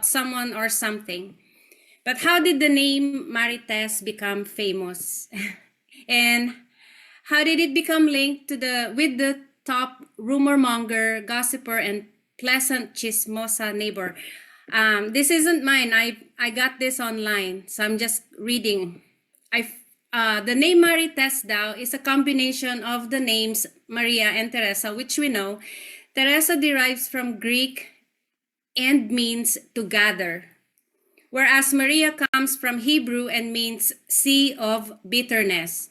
someone or something. But how did the name Marites become famous? And how did it become linked to with the top rumor monger, gossiper, and pleasant chismosa neighbor? This isn't mine. I got this online, so I'm just reading. The name Marites daw is a combination of the names Maria and Teresa, which we know. Teresa derives from Greek and means to gather, whereas Maria comes from Hebrew and means sea of bitterness.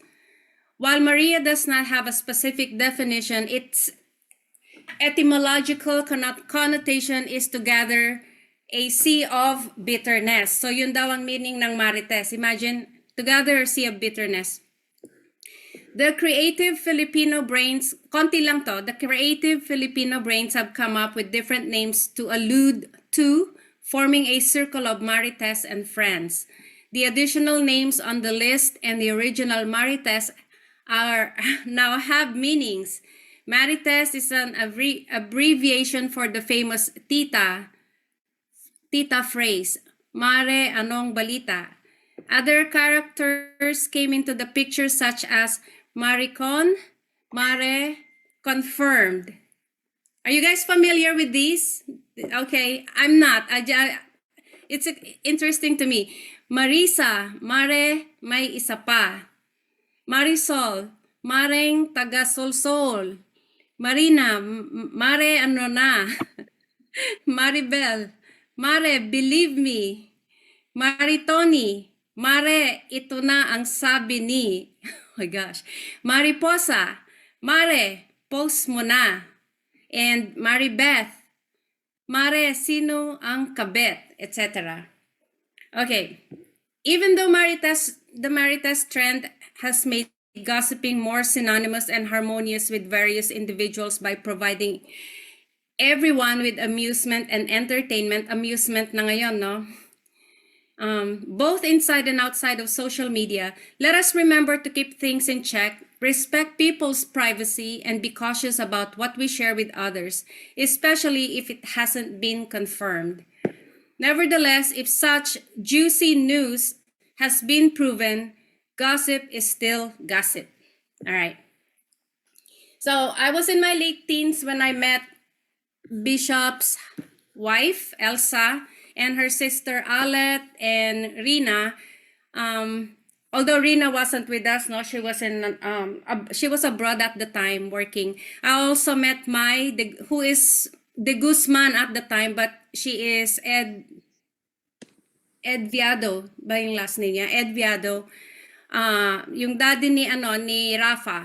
While Maria does not have a specific definition, its etymological connotation is to gather a sea of bitterness. So yun daw ang meaning ng Marites. Imagine, to gather a sea of bitterness. The creative Filipino brains, konti lang to, the creative Filipino brains have come up with different names to allude to, forming a circle of Marites and friends. The additional names on the list and the original Marites are now have meanings. Marites is an abbreviation for the famous tita phrase, Mare, anong balita? Other characters came into the picture such as Maricon, Mare, confirmed. Are you guys familiar with these? Okay, I'm not. It's interesting to me. Marisa, Mare, may isa pa. Marisol, Mareng taga-solsol. Marina, Mare ano na. Maribel, Mare, believe me. Maritoni, Mare, ito na ang sabi ni. Oh my gosh. Mariposa, Mare, post mo na. And Maribeth, Mare, sino ang kabet, etc. Okay. Even though the Marites trend has made gossiping more synonymous and harmonious with various individuals by providing everyone with amusement and entertainment, amusement na ngayon, no? Both inside and outside of social media, let us remember to keep things in check, respect people's privacy, and be cautious about what we share with others, especially if it hasn't been confirmed. Nevertheless, if such juicy news has been proven, gossip is still gossip. All right. So I was in my late teens when I met Bishop's wife, Elsa, and her sister, Alet and Rina. Although Rina wasn't with us, no, she was she was abroad at the time working. I also met who is De Guzman at the time, but she is Ed Viado ba yung last name niya? Ed Viado. Yung daddy ni Rafa.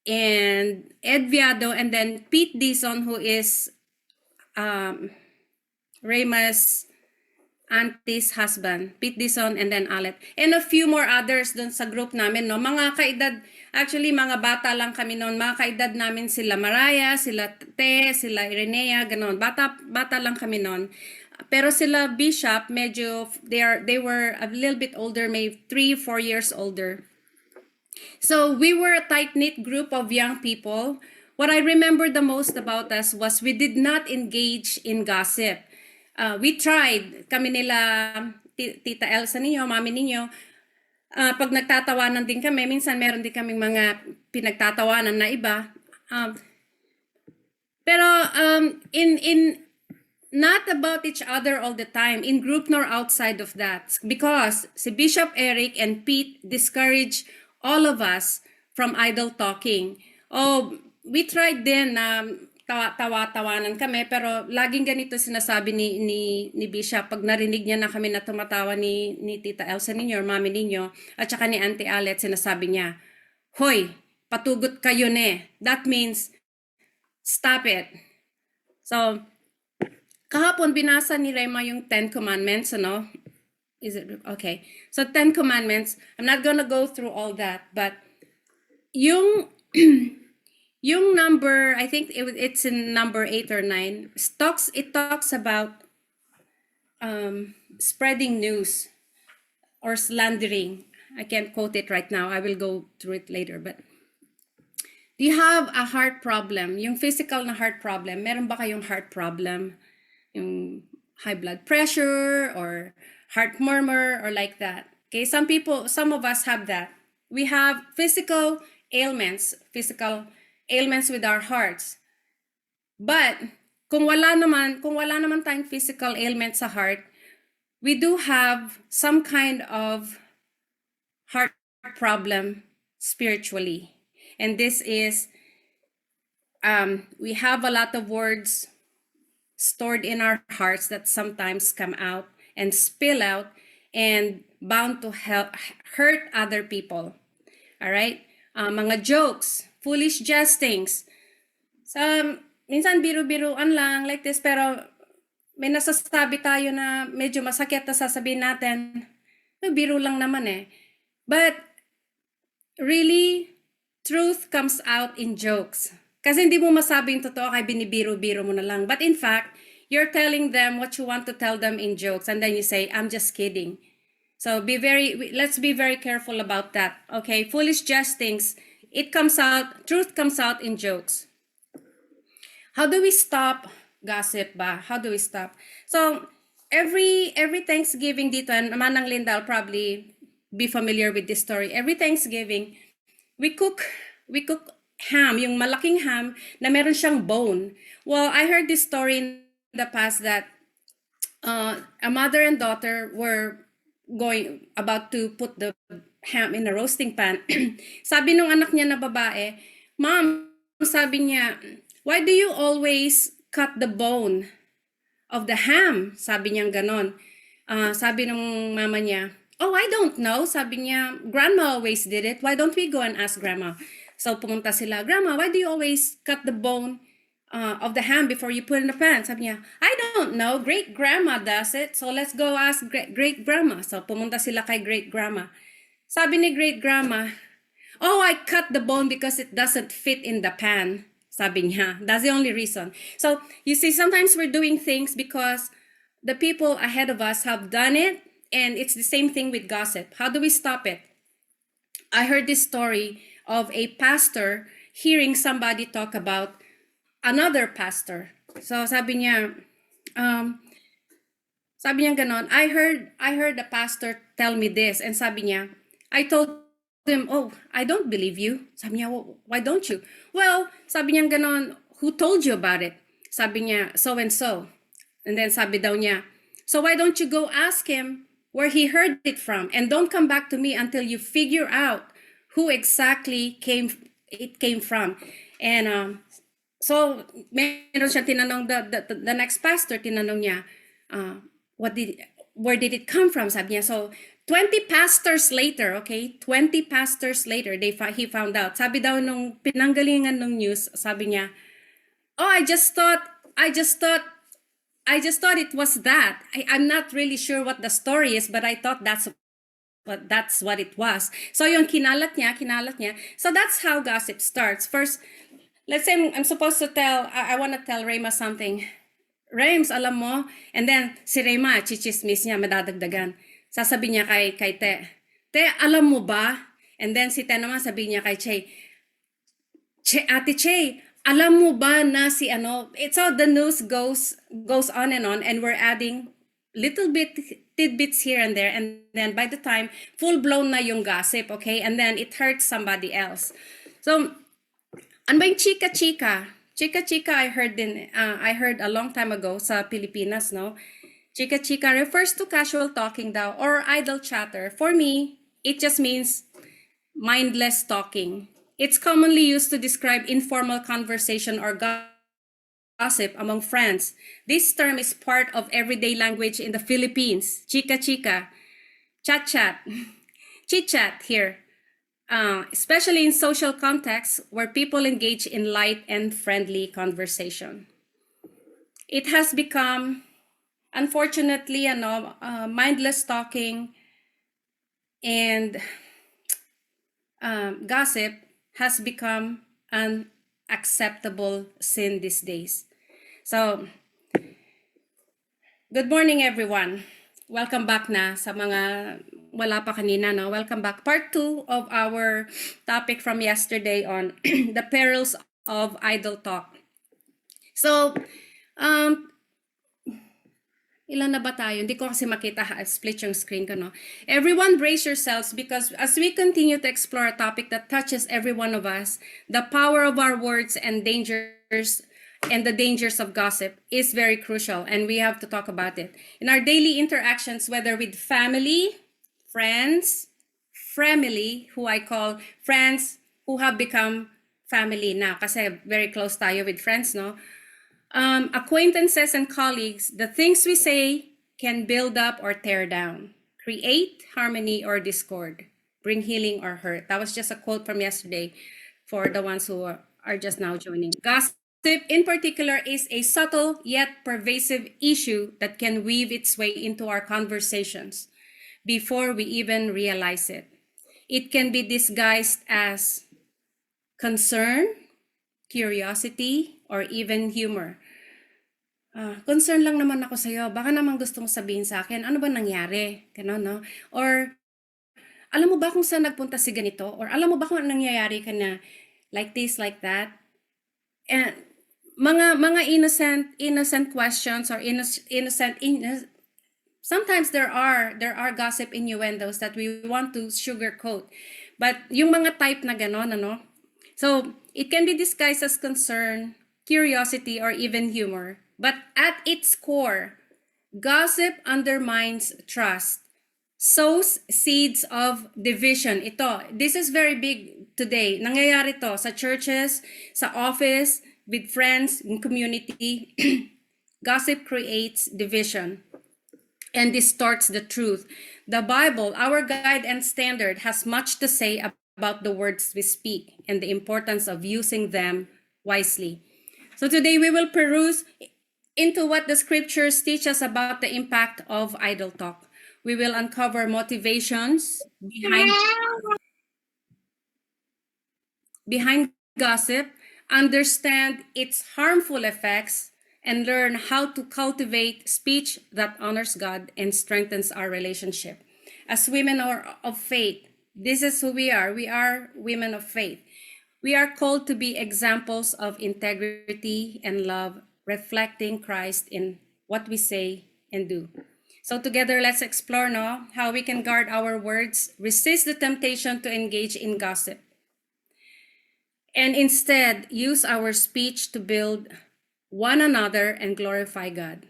And Ed Viado, and then Pete Dizon, who is Reyma's auntie's husband, Pete Dizon, and then Alet. And a few more others dun sa group namin, no? Mga kaedad, actually mga bata lang kami noon. Mga kaedad namin sila Maraya, sila Te, sila Irenea, ganon. Bata lang kami noon. Pero sila Bishop, medyo, they were a little bit older, maybe 3-4 years older. So we were a tight-knit group of young people. What I remember the most about us was we did not engage in gossip. We tried, kami nila, Tita Elsa ninyo, Mami ninyo, pag nagtatawanan din kami, minsan meron din kaming mga pinagtatawanan na iba. Pero in not about each other all the time, in group nor outside of that. Because si Bishop Eric and Pete discourage all of us from idle talking. Oh, we tried din na tawa-tawanan kami, pero laging ganito sinasabi ni Bishop pag narinig niya na kami na tumatawa ni Tita Elsa ninyo or Mami ninyo at saka ni Auntie Alet, sinasabi niya, "Hoy, patugot kayo ne." That means stop it. So kahapon binasa ni Rema yung 10 Commandments, ano? Is it okay? So 10 Commandments. I'm not gonna go through all that, but yung yung number, I think it's in number 8 or 9. It talks about spreading news or slandering. I can't quote it right now. I will go through it later. But do you have a heart problem? Yung physical na heart problem. Meron ba kayong heart problem? yung high blood pressure or heart murmur or like that. Okay, some of us have that. We have physical ailments with our hearts. But kung wala naman tayong physical ailment sa heart, we do have some kind of heart problem spiritually. And this is, we have a lot of words stored in our hearts that sometimes come out and spill out and bound to hurt other people. All right? Mga jokes, foolish jestings. Minsan biro-biruan lang like this, pero may nasasabi tayo na medyo masakit na sasabihin natin, biro lang naman eh. But really, truth comes out in jokes. Kasi hindi mo masabing totoo, kaya binibiro-biro mo na lang. But in fact, you're telling them what you want to tell them in jokes, and then you say, I'm just kidding. So let's be very careful about that. Okay, foolish jestings, truth comes out in jokes. How do we stop gossip ba? How do we stop? So every Thanksgiving dito, and Manang Linda will probably be familiar with this story. Every Thanksgiving, we cook ham, yung malaking ham na meron siyang bone. Well, I heard this story in the past that a mother and daughter were about to put the ham in a roasting pan. Sabi nung anak niya na babae, Mom, sabi niya, why do you always cut the bone of the ham? Sabi niya ganon. Sabi ng mama niya, oh, I don't know. Sabi niya, Grandma always did it. Why don't we go and ask Grandma? So pumunta sila, Grandma, why do you always cut the bone of the ham before you put it in the pan? Sabi niya, I don't know. Great-grandma does it. So let's go ask great-grandma. So pumunta sila kay great-grandma. Sabi ni great-grandma, oh, I cut the bone because it doesn't fit in the pan. Sabi niya, that's the only reason. So you see, sometimes we're doing things because the people ahead of us have done it, and it's the same thing with gossip. How do we stop it? I heard this story of a pastor hearing somebody talk about another pastor. So sabi niya ganon, I heard the pastor tell me this, and sabi niya, I told him, oh, I don't believe you. Sabi niya, well, why don't you? Well, sabi niya ganon, who told you about it? Sabi niya, so and so. And then sabi daw niya, so why don't you go ask him where he heard it from, and don't come back to me until you figure out who exactly it came from. And so meron siya tinanong, the next pastor, tinanong niya, where did it come from? Sabi niya, so 20 pastors later, okay, 20 pastors later, he found out. Sabi daw nung pinanggalingan ng news, sabi niya, oh, I just thought it was that. I'm not really sure what the story is, but I thought that's what it was. So yung kinalat niya. So that's how gossip starts. First, let's say I'm supposed to I want to tell Rayma something. Rames, alam mo? And then si Rayma, chichismis niya, madadagdagan. Sasabi niya kay Te, alam mo ba? And then si Te naman sabi niya kay Che, Ate Che, alam mo ba na si ano? It's all the news goes on, and we're adding little bit tidbits here and there, and then by the time full-blown na yung gossip, okay? And then it hurts somebody else. So, ano ba yung chika-chika? Chika-chika, I heard a long time ago sa Pilipinas, no? Chika-chika refers to casual talking daw or idle chatter. For me, it just means mindless talking. It's commonly used to describe informal conversation or gossip among friends. This term is part of everyday language in the Philippines. Chika-chika, chat-chat, chit-chat here. Especially in social contexts where people engage in light and friendly conversation. It has become, unfortunately, mindless talking and gossip has become an acceptable sin these days. So, good morning, everyone. Welcome back na sa mga wala pa kanina, no? Welcome back. Part 2 of our topic from yesterday on the perils of idle talk. So, Ilan na ba tayo? Hindi ko kasi makita, split yung screen ko, no? Everyone brace yourselves because as we continue to explore a topic that touches every one of us, the power of our words and the dangers of gossip is very crucial, and we have to talk about it. In our daily interactions, whether with family, friends, family, who I call friends who have become family now, kasi very close tayo with friends, no? Acquaintances and colleagues, the things we say can build up or tear down, create harmony or discord, bring healing or hurt. That was just a quote from yesterday for the ones who are just now joining. Gossip, in particular, is a subtle yet pervasive issue that can weave its way into our conversations before we even realize it. It can be disguised as concern, curiosity, or even humor. Concern lang naman ako sa'yo. Baka naman gusto mo sabihin sa akin, ano ba nangyari? Ganon, no? Or, alam mo ba kung saan nagpunta si ganito? Or alam mo ba kung anong nangyayari ka na like this, like that? And mga innocent questions or sometimes there are gossip innuendos that we want to sugarcoat. But yung mga type na ganon, ano? So, it can be disguised as concern, curiosity, or even humor. But at its core, gossip undermines trust, sows seeds of division. This is very big today. Nangyayari to sa churches, sa office, with friends, in community. Gossip creates division and distorts the truth. The Bible, our guide and standard, has much to say about the words we speak and the importance of using them wisely. So today we will peruse into what the scriptures teach us about the impact of idle talk. We will uncover motivations behind gossip, understand its harmful effects, and learn how to cultivate speech that honors God and strengthens our relationship. As women of faith, this is who we are. We are women of faith. We are called to be examples of integrity and love, reflecting Christ in what we say and do. So together, let's explore now how we can guard our words, resist the temptation to engage in gossip, and instead use our speech to build one another and glorify God.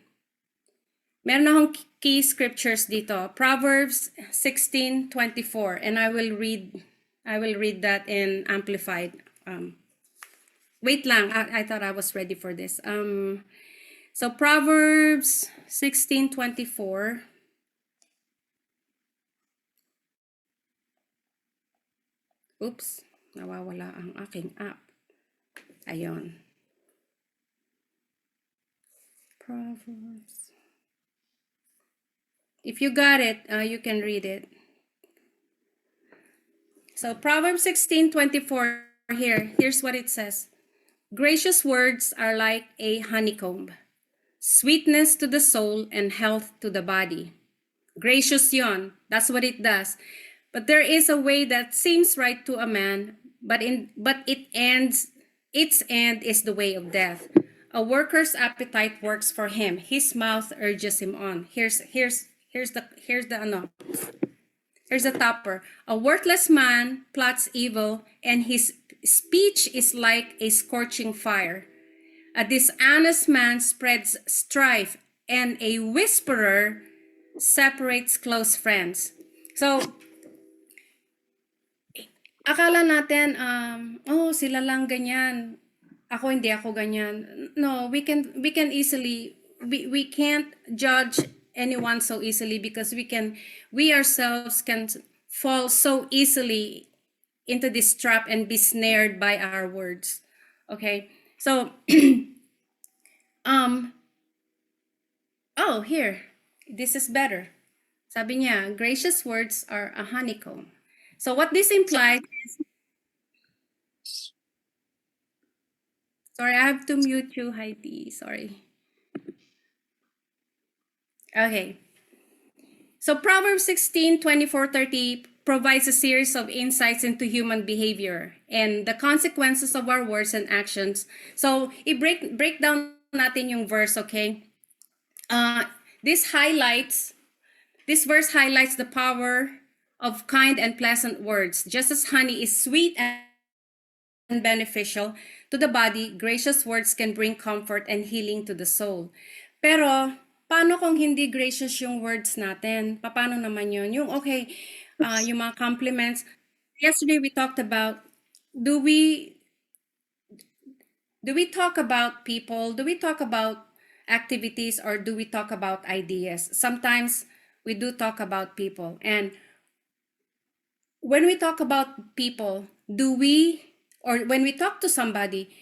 Meron akong key scriptures dito, Proverbs 16:24, and I will read that in Amplified. Wait lang, I thought I was ready for this. So Proverbs 16:24. Oops, nawawala ang aking app. Ayon. Proverbs. If you got it, you can read it. So Proverbs 16:24 here's what it says. Gracious words are like a honeycomb, sweetness to the soul and health to the body. Gracious yon, that's what it does. But there is a way that seems right to a man, but its end is the way of death. A worker's appetite works for him. His mouth urges him on. Here's the topper. A worthless man plots evil, and his speech is like a scorching fire. A dishonest man spreads strife, and a whisperer separates close friends. So, akala natin, sila lang ganyan. Hindi ako ganyan. No, we can easily, we can't judge anyone so easily because we ourselves can fall so easily into this trap and be snared by our words. Okay, so here, this is better. Sabi niya, gracious words are a honeycomb. So what this implies is, sorry, I have to mute you, Heidi, sorry. Okay. So Proverbs 16:24-30 provides a series of insights into human behavior and the consequences of our words and actions. So i-break down natin yung verse, okay? This verse highlights the power of kind and pleasant words. Just as honey is sweet and beneficial to the body, gracious words can bring comfort and healing to the soul. Pero, paano kung hindi gracious yung words natin? Paano naman yun? Yung, okay, yung mga compliments. Yesterday we talked about, do we talk about people? Do we talk about activities, or do we talk about ideas? Sometimes we do talk about people. And when we talk about people, when we talk to somebody,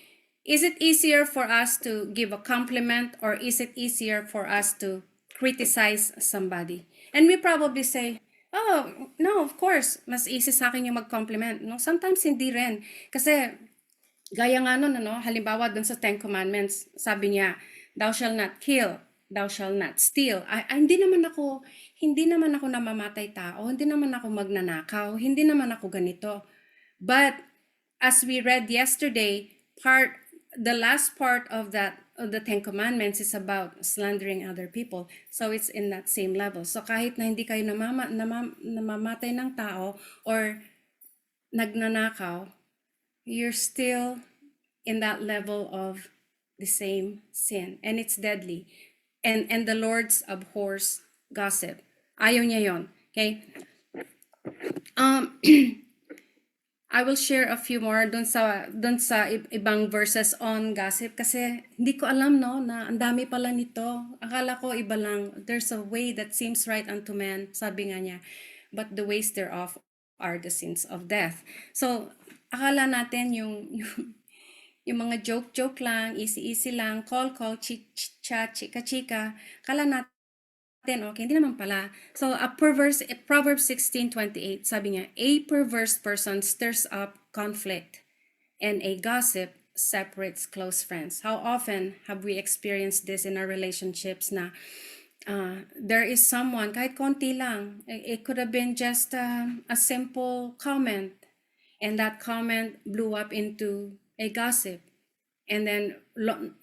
is it easier for us to give a compliment, or is it easier for us to criticize somebody? And we probably say, oh, no, of course, mas easy sa akin yung mag-compliment. No, sometimes hindi rin. Kasi, gaya nga nun, halimbawa dun sa Ten Commandments, sabi niya, thou shall not kill, thou shall not steal. Hindi naman ako namamatay tao, hindi naman ako magnanakaw, hindi naman ako ganito. But as we read yesterday, the last part of the Ten Commandments is about slandering other people. So it's in that same level. So kahit na hindi kayo namamatay ng tao or nagnanakaw, you're still in that level of the same sin, and it's deadly. And the Lord's abhors gossip. Ayaw niya yon. Okay? I will share a few more dun sa ibang verses on gossip, kasi hindi ko alam, no, na ang dami pala nito. Akala ko iba lang. There's a way that seems right unto man, sabi nga niya, but the ways thereof are the sins of death. So, akala natin yung mga joke lang, easy lang, call, chit-chat, chika-chika, akala natin, okay, hindi naman pala. So, Proverbs 16:28, sabi niya, a perverse person stirs up conflict, and a gossip separates close friends. How often have we experienced this in our relationships na there is someone, kahit konti lang, it could have been just a simple comment, and that comment blew up into a gossip. And then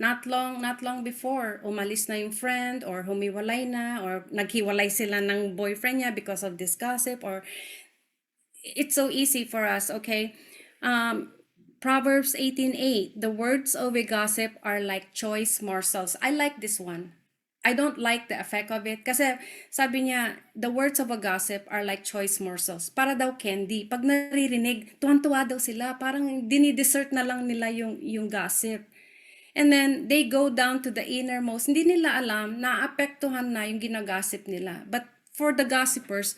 not long before, umalis na yung friend, or humiwalay na, or naghiwalay sila ng boyfriend niya because of this gossip. Or it's so easy for us, okay? Proverbs 18:8, the words of a gossip are like choice morsels. I like this one. I don't like the effect of it. Kasi sabi niya, the words of a gossip are like choice morsels. Para daw candy. Pag naririnig, tuwan-tuwa daw sila. Parang dinidessert na lang nila yung gossip. And then, they go down to the innermost. Hindi nila alam na apektuhan na yung ginagossip nila. But for the gossipers,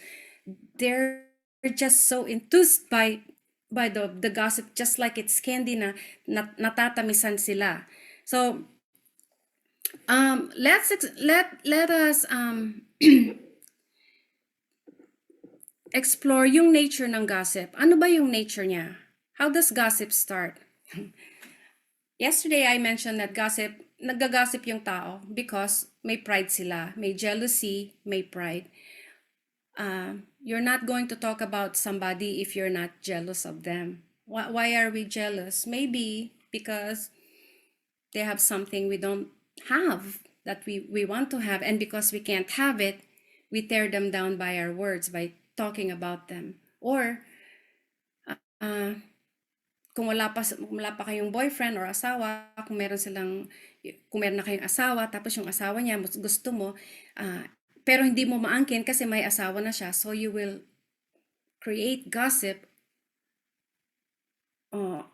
they're just so enthused by the gossip, just like it's candy na natatamisan sila. So, let us explore yung nature ng gossip. Ano ba yung nature niya? How does gossip start? Yesterday, I mentioned that nagga-gossip yung tao because may pride sila, may jealousy, may pride. You're not going to talk about somebody if you're not jealous of them. Why are we jealous? Maybe because they have something we don't have that we want to have, and because we can't have it, we tear them down by our words, by talking about them. Or kung wala pa kayong boyfriend or asawa, kung meron na kayong asawa, tapos yung asawa niya gusto mo, pero hindi mo maangkin kasi may asawa na siya, so you will create gossip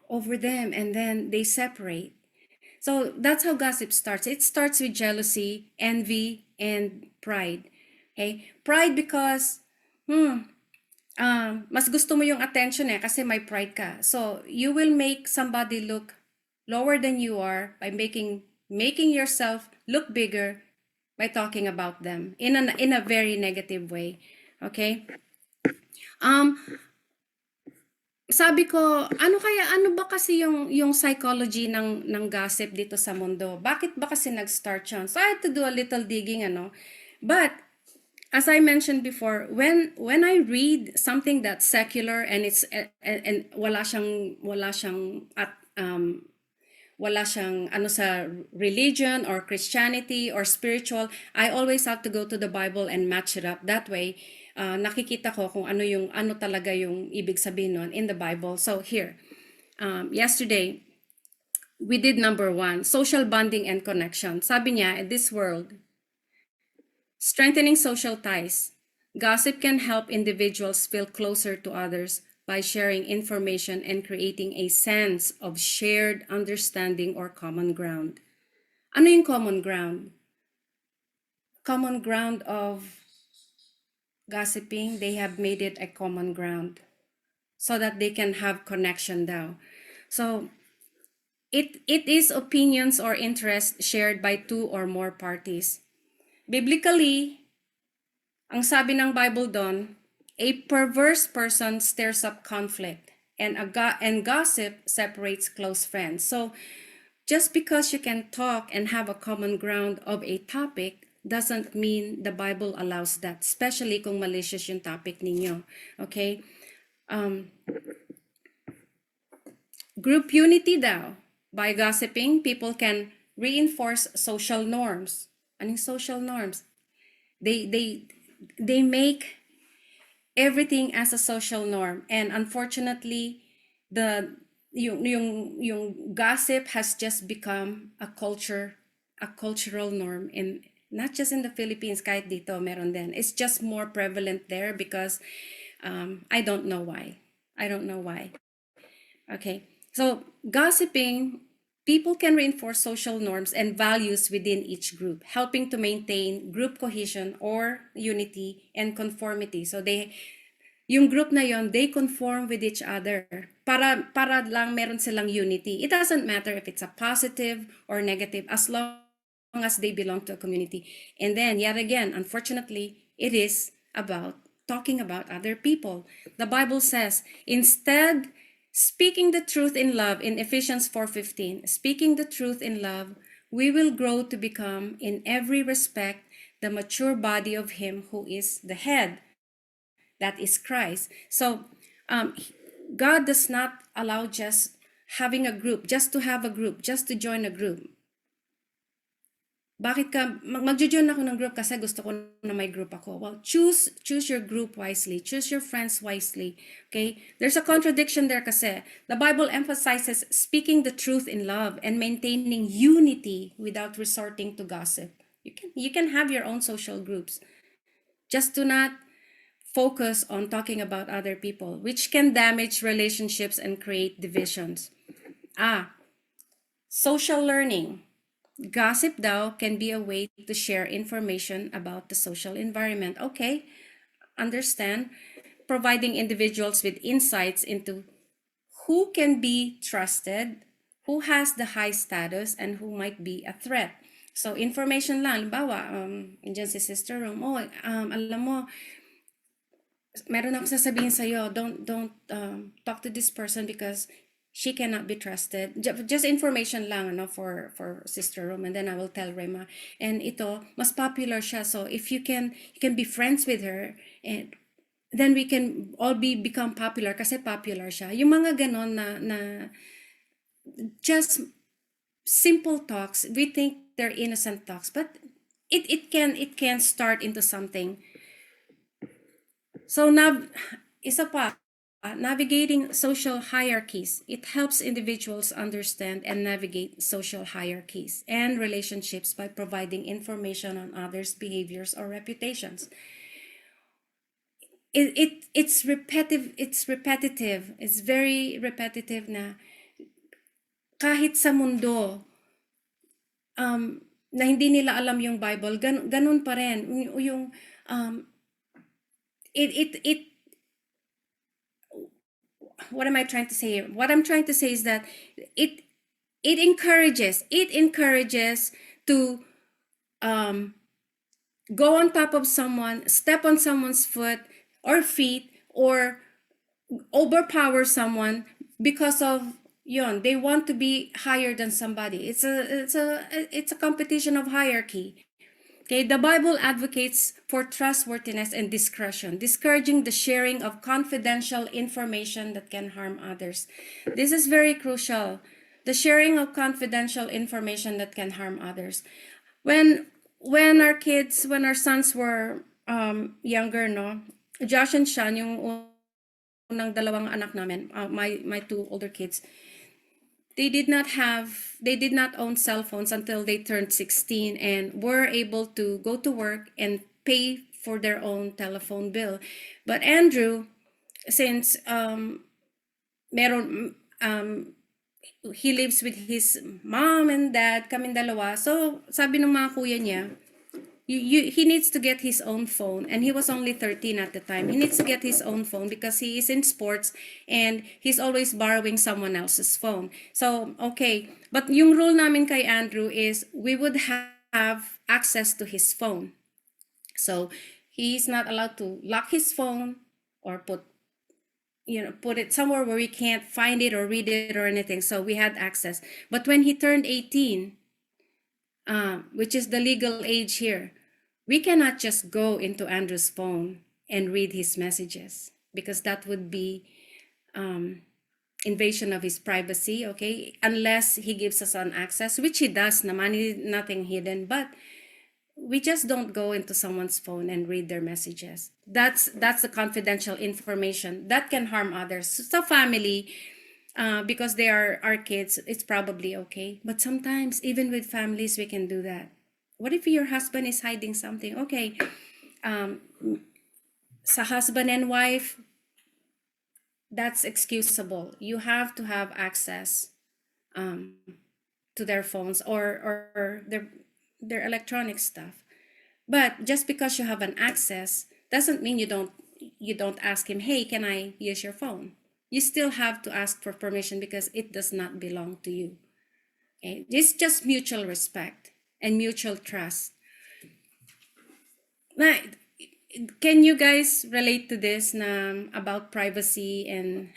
over them, and then they separate. So that's how gossip starts. It starts with jealousy, envy, and pride. Okay? Pride because, mas gusto mo yung attention kasi may pride ka. So you will make somebody look lower than you are by making yourself look bigger by talking about them in a very negative way. Okay? Sabi ko, ano ba kasi yung psychology ng gossip dito sa mundo? Bakit ba kasi nag-start yan? So I had to do a little digging, But as I mentioned before, when I read something that's secular and it's and wala siyang wala siyang ano sa religion or Christianity or spiritual, I always have to go to the Bible and match it up. That way, nakikita ko kung ano talaga yung ibig sabihin nun in the Bible. So here, yesterday, we did number 1, social bonding and connection. Sabi niya, in this world, strengthening social ties. Gossip can help individuals feel closer to others by sharing information and creating a sense of shared understanding or common ground. Ano yung common ground? Common ground of gossiping, they have made it a common ground so that they can have connection daw. So, it is opinions or interests shared by 2 or more parties. Biblically, ang sabi ng Bible doon, a perverse person stirs up conflict, and gossip separates close friends. So, just because you can talk and have a common ground of a topic doesn't mean the Bible allows that, especially kung malicious yung topic ninyo. Okay? Group unity daw. By gossiping, people can reinforce social norms. Anong social norms? They make everything as a social norm, and unfortunately yung gossip has just become a cultural norm, in not just in the Philippines, kahit dito meron din. It's just more prevalent there because I don't know why. Okay, so gossiping, people can reinforce social norms and values within each group, helping to maintain group cohesion or unity and conformity. So yung group na yon, they conform with each other para lang meron silang unity. It doesn't matter if it's a positive or negative, as long as they belong to a community. And then yet again, unfortunately, it is about talking about other people. The Bible says, instead, speaking the truth in love, in Ephesians 4:15, speaking the truth in love, we will grow to become in every respect the mature body of him who is the head, that is Christ. So God does not allow just having a group, just to have a group, just to join a group. Bakit ka magjo-join ako ng group kasi gusto ko na may group ako? Well, choose your group wisely, choose your friends wisely. Okay? There's a contradiction there kasi the Bible emphasizes speaking the truth in love and maintaining unity without resorting to gossip. You can have your own social groups. Just do not focus on talking about other people, which can damage relationships and create divisions. Social learning. Gossip daw can be a way to share information about the social environment. Okay, understand. Providing individuals with insights into who can be trusted, who has the high status, and who might be a threat. So, information lang. Halimbawa, andyan si Sister Rome, alam mo, meron ako sasabihin sa'yo, don't talk to this person because she cannot be trusted. Just information lang for Sister Rome, and then I will tell Rema. And ito, mas popular siya. So if you can be friends with her, and then we can all become popular kasi popular siya. Yung mga ganon na just simple talks, we think they're innocent talks, but it can start into something. So isa pa, navigating social hierarchies. It helps individuals understand and navigate social hierarchies and relationships by providing information on others' behaviors or reputations. It's repetitive. It's very repetitive na kahit sa mundo na hindi nila alam yung Bible, ganun pa rin yung what am I trying to say here? What I'm trying to say is that it encourages to go on top of someone, step on someone's foot or feet, or overpower someone because of they want to be higher than somebody. It's a competition of hierarchy. Okay, the Bible advocates for trustworthiness and discretion, discouraging the sharing of confidential information that can harm others. This is very crucial. The sharing of confidential information that can harm others. When our sons were younger, no, Josh and Sean, yung unang dalawang anak namin, my two older kids, they did not own cell phones until they turned 16 and were able to go to work and pay for their own telephone bill. But Andrew, since meron he lives with his mom and dad, kaming dalawa. So, sabi ng mga kuya niya, he needs to get his own phone, and he was only 13 at the time. He needs to get his own phone because he is in sports and he's always borrowing someone else's phone. So, okay. But yung rule namin kay Andrew is we would have access to his phone. So, he's not allowed to lock his phone or put it somewhere where we can't find it or read it or anything. So we had access. But when he turned 18, which is the legal age here, we cannot just go into Andrew's phone and read his messages because that would be invasion of his privacy, okay? Unless he gives us an access, which he does, naman, nothing hidden, but we just don't go into someone's phone and read their messages. That's the confidential information that can harm others. So family, because they are our kids, it's probably okay. But sometimes, even with families, we can do that. What if your husband is hiding something? Okay, sa husband and wife, that's excusable. You have to have access to their phones or their electronic stuff. But just because you have an access doesn't mean you don't ask him, hey, can I use your phone? You still have to ask for permission because it does not belong to you. Okay? It's just mutual respect and mutual trust. Now, can you guys relate to this na about privacy and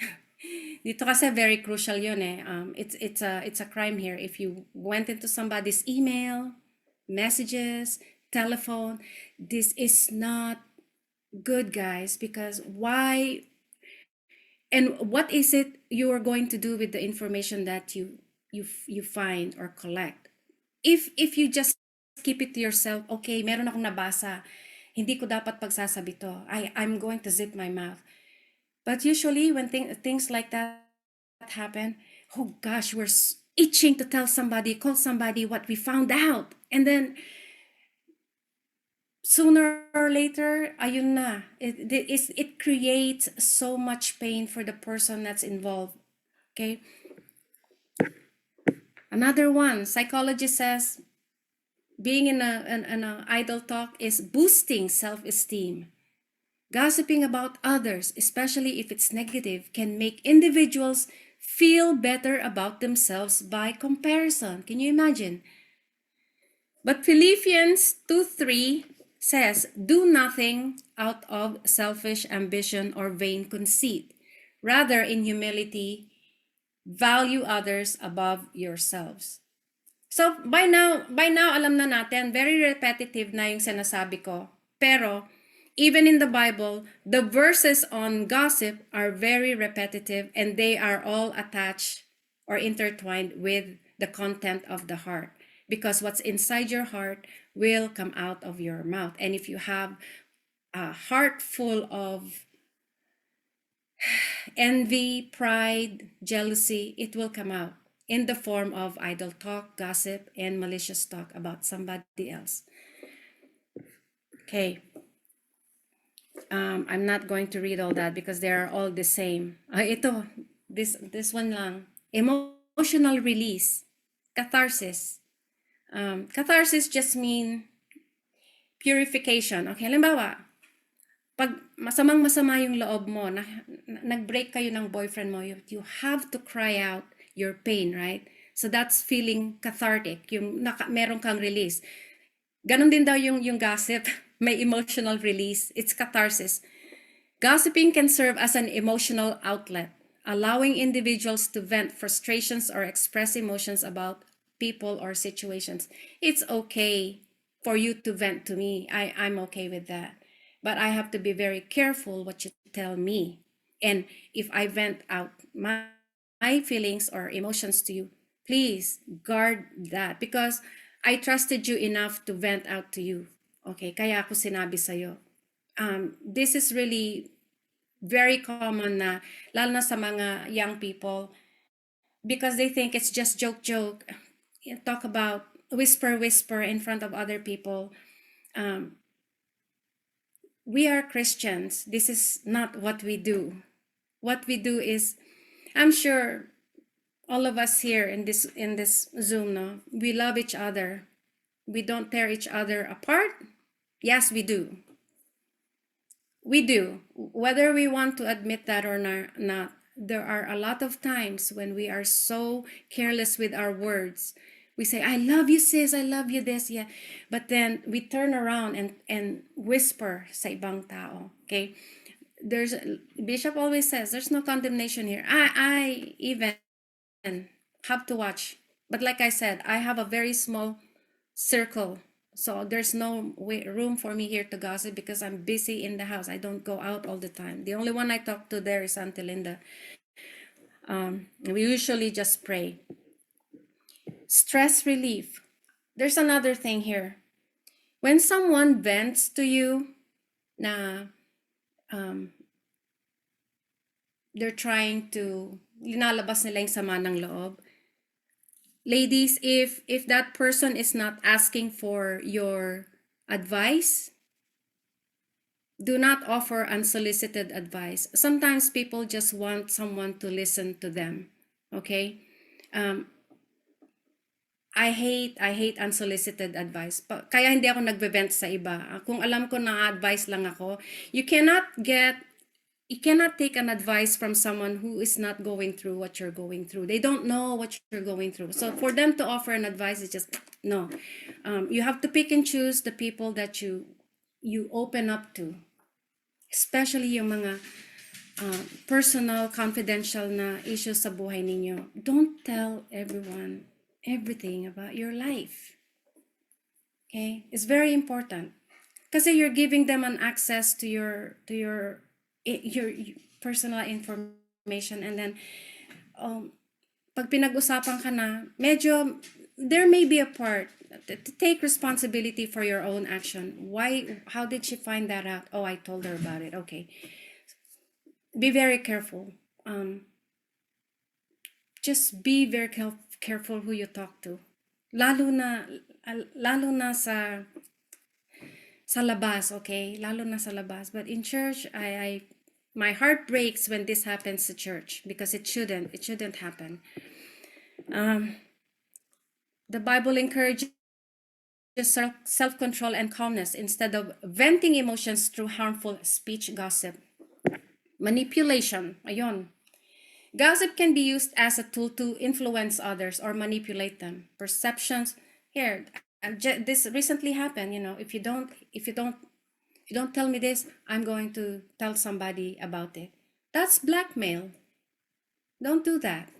dito kasi very crucial yun eh. It's a crime here if you went into somebody's email, messages, telephone. This is not good, guys, because why and what is it you are going to do with the information that you find or collect? If you just keep it to yourself, okay, meron akong nabasa, hindi ko dapat pagsasabi to. I'm going to zip my mouth. But usually when things like that happen, oh gosh, we're itching to tell somebody, call somebody what we found out. And then sooner or later, ayun na. It creates so much pain for the person that's involved. Okay? Another one, psychology says being in an idle talk is boosting self-esteem. Gossiping about others, especially if it's negative, can make individuals feel better about themselves by comparison. Can you imagine? But Philippians 2:3 says, do nothing out of selfish ambition or vain conceit. Rather, in humility, value others above yourselves. So, by now, alam na natin, very repetitive na yung sinasabi ko. Pero, even in the Bible, the verses on gossip are very repetitive and they are all attached or intertwined with the content of the heart. Because what's inside your heart will come out of your mouth. And if you have a heart full of envy, pride, jealousy, it will come out in the form of idle talk, gossip, and malicious talk about somebody else. Okay. I'm not going to read all that because they are all the same. This one lang. Emotional release, catharsis. Catharsis just mean purification. Okay, halimbawa, pag masama yung loob mo, nag-break kayo ng boyfriend mo, you have to cry out your pain, right? So that's feeling cathartic, yung meron kang release. Ganon din daw yung gossip, may emotional release. It's catharsis. Gossiping can serve as an emotional outlet, allowing individuals to vent frustrations or express emotions about people or situations. It's okay for you to vent to me. I'm okay with that. But I have to be very careful what you tell me. And if I vent out my feelings or emotions to you, Please guard that because I trusted you enough to vent out to you. Okay, kaya ako sinabi sa'yo. This is really very common na, lalo na sa mga young people, because they think it's just joke. Talk about whisper in front of other people. We are Christians. This is not what we do. What we do is, I'm sure all of us here in this Zoom, no, we love each other. We don't tear each other apart. Yes, we do. We do. Whether we want to admit that or not, there are a lot of times when we are so careless with our words. We say, I love you, sis. I love you, this, yeah. But then we turn around and whisper sa ibang tao. Okay? Bishop always says, there's no condemnation here. I even have to watch. But like I said, I have a very small circle. So there's no room for me here to gossip because I'm busy in the house. I don't go out all the time. The only one I talk to there is Auntie Linda. We usually just pray. Stress relief. There's another thing here. When someone vents to you, they're trying to, linalabas nila yung sama ng loob. Ladies, if that person is not asking for your advice, do not offer unsolicited advice. Sometimes people just want someone to listen to them. Okay? I hate unsolicited advice. Kaya hindi ako nagbe-vent sa iba. Kung alam ko na advice lang ako, you cannot take an advice from someone who is not going through what you're going through. They don't know what you're going through. So for them to offer an advice is just no. You have to pick and choose the people that you open up to, especially yung mga personal, confidential na issues sa buhay ninyo. Don't tell everyone everything about your life. Okay, it's very important kasi you're giving them an access to your personal information, and then pag pinag-usapan ka na, medyo there may be a part to take responsibility for your own action. How did she find that out? Oh, I told her about it. Okay, be very careful. Just be very careful who you talk to, lalo na sa labas. Okay, lalo na sa labas. But in church, my heart breaks when this happens to church because it shouldn't happen. The Bible encourages self-control and calmness instead of venting emotions through harmful speech, gossip, manipulation. Ayon. Gossip can be used as a tool to influence others or manipulate them. Perceptions. Here, this recently happened. If you don't tell me this, I'm going to tell somebody about it. That's blackmail. Don't do that.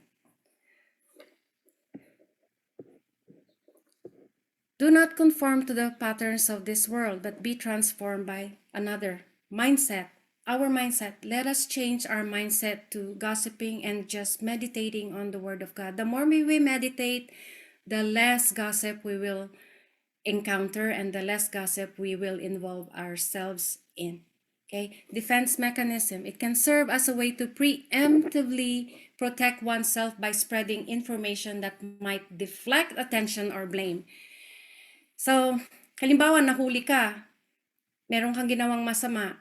Do not conform to the patterns of this world, but be transformed by another mindset. Our mindset. Let us change our mindset to gossiping and just meditating on the Word of God. The more we meditate, the less gossip we will encounter and the less gossip we will involve ourselves in. Okay? Defense mechanism. It can serve as a way to preemptively protect oneself by spreading information that might deflect attention or blame. So, halimbawa nahuli ka, meron kang ginawang masama.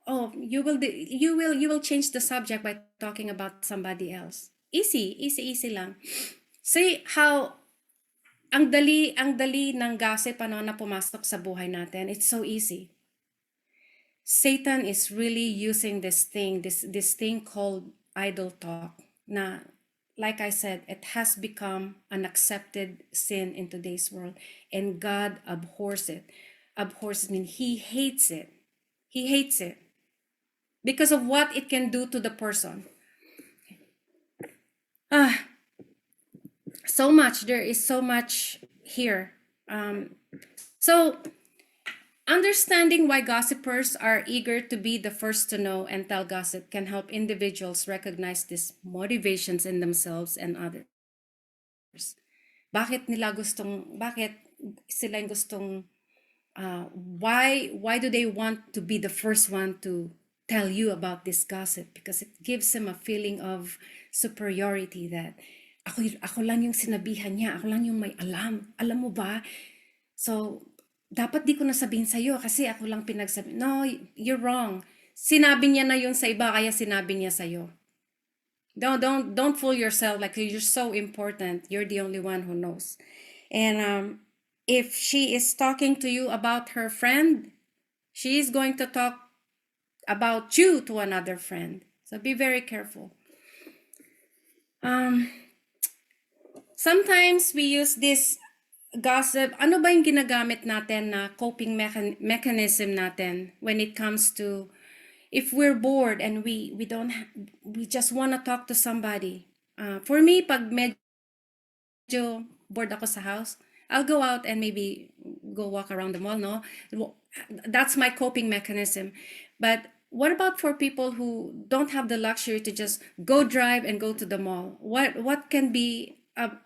Oh, you will change the subject by talking about somebody else. Easy lang. See how ang dali ng gossip na pumasok sa buhay natin. It's so easy. Satan is really using this thing called idle talk. Na, like I said, it has become an accepted sin in today's world, and God abhors it. Abhors means He hates it. He hates it because of what it can do to the person. So much. There is so much here. So understanding why gossipers are eager to be the first to know and tell gossip can help individuals recognize these motivations in themselves and others. Bakit sila yung gustong, why do they want to be the first one to tell you about this gossip? Because it gives them a feeling of superiority that ako lang yung sinabihan niya, ako lang yung may alam. Alam mo ba? So, dapat di ko na sabihin sa'yo kasi ako lang pinagsabi. No, you're wrong. Sinabi niya na yun sa iba, kaya sinabi niya sa'yo. Don't fool yourself like you're so important. You're the only one who knows. And if she is talking to you about her friend, she is going to talk about you to another friend. So be very careful. Sometimes we use this gossip. Ano ba yung ginagamit natin na coping mechanism natin when it comes to if we're bored and we just want to talk to somebody. For me, pag medyo bored ako sa house, I'll go out and maybe go walk around the mall, no? That's my coping mechanism. But what about for people who don't have the luxury to just go drive and go to the mall? What can be a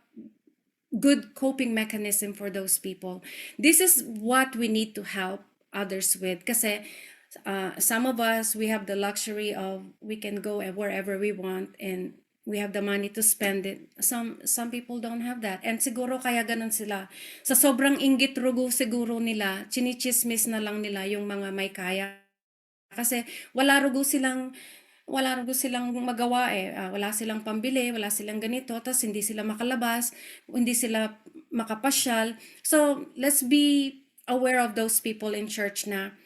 good coping mechanism for those people? This is what we need to help others with. Kasi some of us, we have the luxury of we can go wherever we want and we have the money to spend it. Some people don't have that. And siguro kaya ganun sila. Sa sobrang inggit rugo siguro nila, chinichismis na lang nila yung mga may kaya. Kasi wala rugo silang magawa wala silang pambili, wala silang ganito, tapos hindi sila makalabas, hindi sila makapasyal. So, let's be aware of those people in church na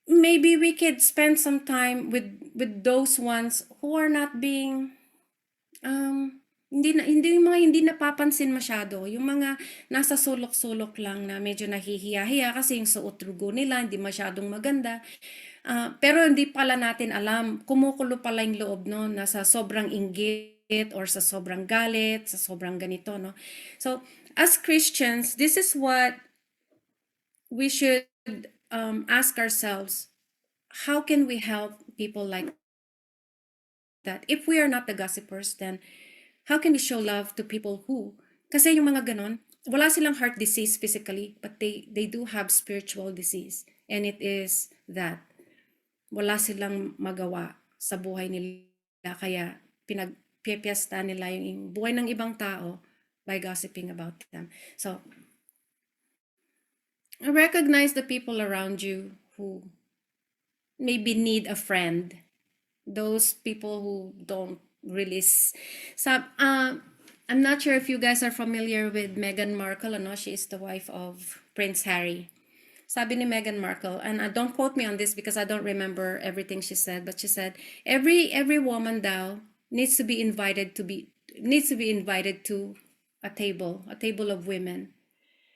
maybe we could spend some time with those ones who are not being hindi napapansin masyado, yung mga nasa sulok-sulok lang na medyo nahihiya-hiya kasi yung suot rugo nila hindi masyadong maganda. Pero hindi pala natin alam, kumukulo pala yung loob no, nasa sobrang inggit or sa sobrang galit, sa sobrang ganito, no. So, as Christians, this is what we should ask ourselves. How can we help people like that? If we are not the gossipers, then how can we show love to people who? Kasi yung mga ganon, wala silang heart disease physically, but they do have spiritual disease. And it is that wala silang magawa sa buhay nila, kaya pinagpipiesta nila yung buhay ng ibang tao by gossiping about them. So, recognize the people around you who maybe need a friend. Those people who don't really I'm not sure if you guys are familiar with Meghan Markle. Ano? She is the wife of Prince Harry. Sabi ni Meghan Markle, and don't quote me on this because I don't remember everything she said, but she said every woman daw needs to be invited to a table of women.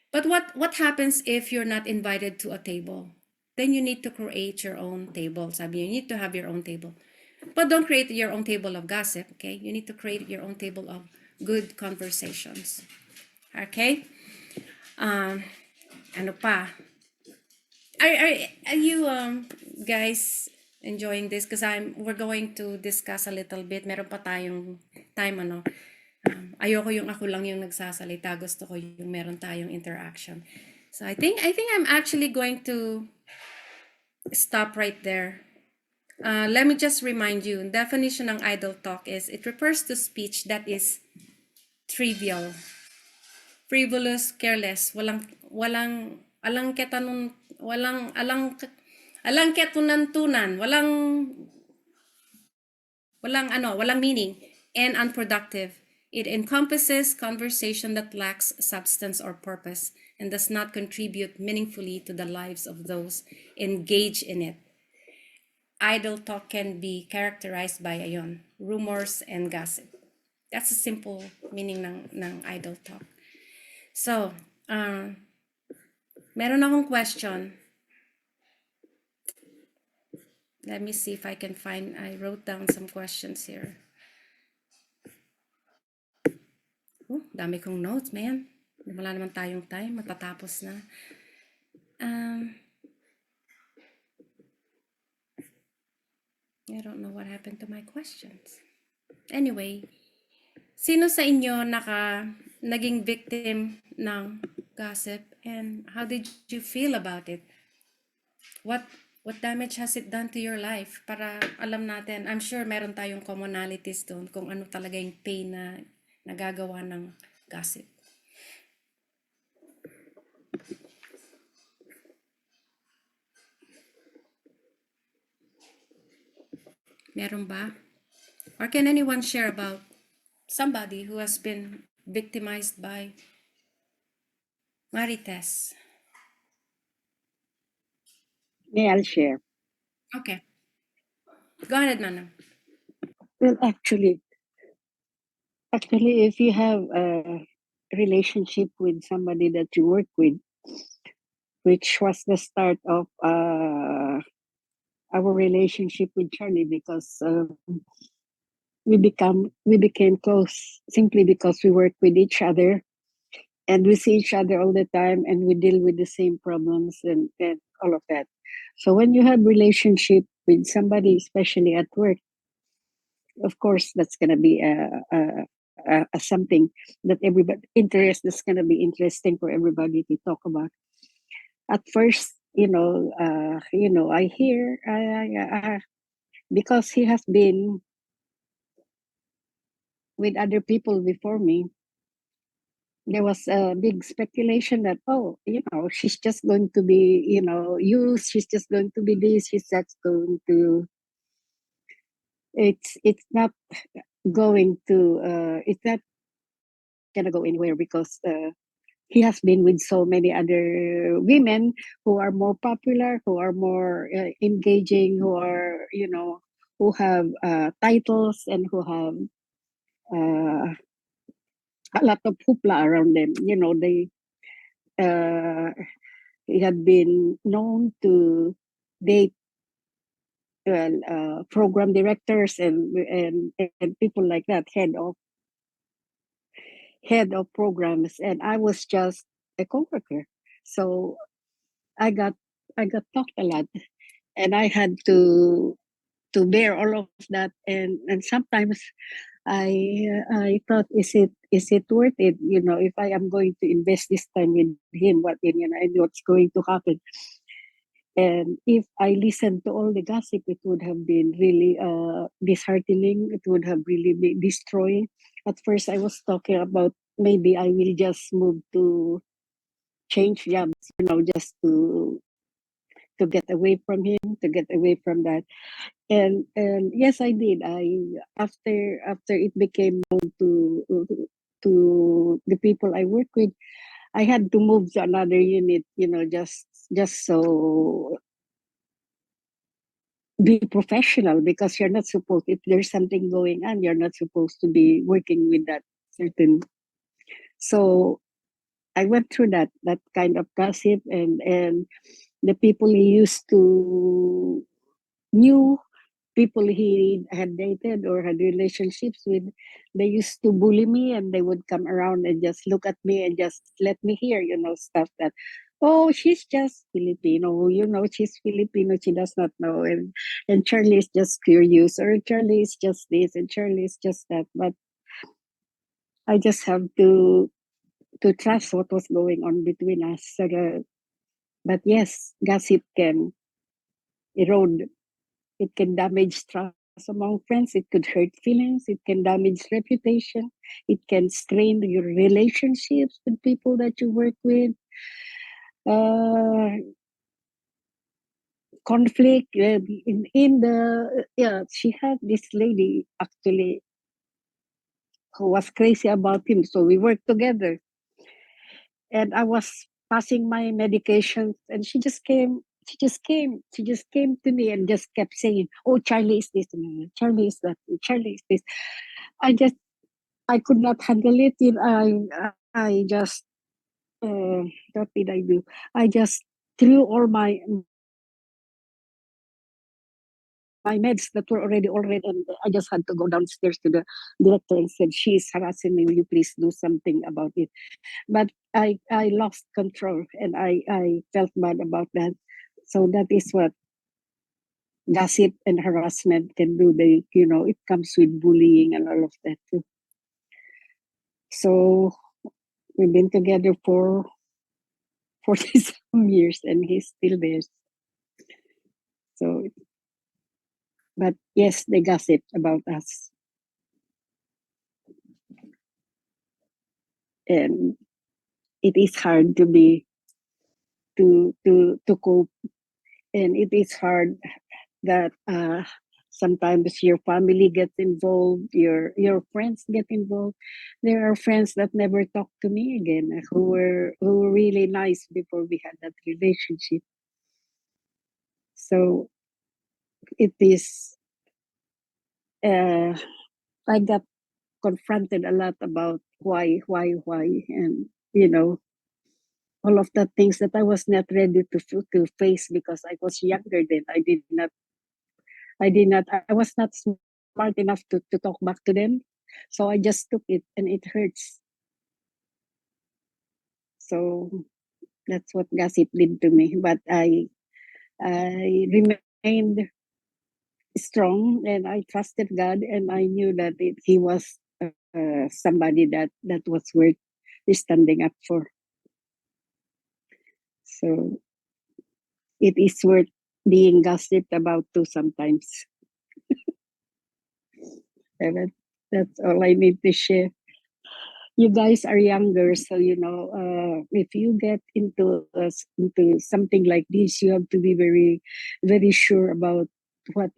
But what happens if you're not invited to a table? Then you need to create your own table. Sabi, you need to have your own table. But don't create your own table of gossip, okay? You need to create your own table of good conversations. Okay? Ano pa? Are you guys enjoying this? Because we're going to discuss a little bit. Meron pa tayong time, ano? Ayoko yung ako lang yung nagsasalita. Gusto ko yung meron tayong interaction. So I think I'm actually going to stop right there. Let me just remind you, definition ng idle talk is, it refers to speech that is trivial, frivolous, careless, walang ketunantunan, walang meaning, and unproductive. It encompasses conversation that lacks substance or purpose and does not contribute meaningfully to the lives of those engaged in it. Idle talk can be characterized by rumors and gossip. That's a simple meaning ng idle talk. So, meron akong question. Let me see if I can find, I wrote down some questions here. Dami kong notes, man. Wala naman tayong time, matatapos na. I don't know what happened to my questions. Anyway, Sino sa inyo naging victim ng gossip, and how did you feel about it? What damage has it done to your life? Para alam natin, I'm sure meron tayong commonalities doon kung ano talaga yung pain na nagagawa ng gossip. Meron ba? Or can anyone share about somebody who has been victimized by Marites? May I share? Okay. Go ahead, Nana. Well, actually, if you have a relationship with somebody that you work with, which was the start of our relationship with Charlie, because we became close simply because we work with each other, and we see each other all the time, and we deal with the same problems and all of that. So when you have relationship with somebody, especially at work, of course that's going to be a something that everybody interest that's going to be interesting for everybody to talk about. At first, I hear because he has been with other people before me, there was a big speculation that, oh, she's just going to be, used, she's just going to be this, she's just going to, it's not going to, it's not gonna go anywhere, because he has been with so many other women who are more popular, who are more engaging, who are, who have titles, and who have a lot of hoopla around them. He had been known to date program directors and people like that, head of programs, and I was just a coworker. So I got talked a lot, and I had to bear all of that, and sometimes I thought, is it worth it? If I am going to invest this time with him, what's going to happen? And if I listened to all the gossip, it would have been really disheartening. It would have really been destroying. At first, I was talking about maybe I will just move to change jobs, just to get away from him, to get away from that. And yes, I did. After it became known to the people I work with, I had to move to another unit, just so be professional, because you're not supposed, if there's something going on, you're not supposed to be working with that certain. So I went through that kind of gossip, and the people he used to knew, people he had dated or had relationships with, they used to bully me, and they would come around and just look at me and just let me hear, stuff that, oh, she's just Filipino, she's Filipino, she does not know, and Charlie is just curious, or Charlie is just this, and Charlie is just that. But I just have to trust what was going on between us. But yes, gossip can erode. It can damage trust among friends. It could hurt feelings. It can damage reputation. It can strain your relationships with people that you work with. Conflict in the she had this lady actually who was crazy about him. So we worked together, and I was passing my medications, and she just came to me and just kept saying, oh, Charlie is this, Charlie is that, Charlie is this. I could not handle it. I just what did I do? I just threw all my meds that were already, and I just had to go downstairs to the director and said, she's harassing me, will you please do something about it? But I lost control, and I felt bad about that. So that is what gossip and harassment can do. It comes with bullying and all of that too. So we've been together for 40 some years and he's still there. So, but yes, they gossip about us. And it is hard to cope, and it is hard that sometimes your family gets involved, your friends get involved. There are friends that never talk to me again, who were really nice before we had that relationship. So it is I got confronted a lot about why, and all of the things that I was not ready to face because I was younger then. I was not smart enough to talk back to them. So I just took it and it hurts. So that's what gossip did to me. But I remained strong and I trusted God and I knew that He was somebody that was worth standing up for. So it is worth being gossiped about too sometimes. And that's all I need to share. You guys are younger, so if you get into something like this, you have to be very, very sure about what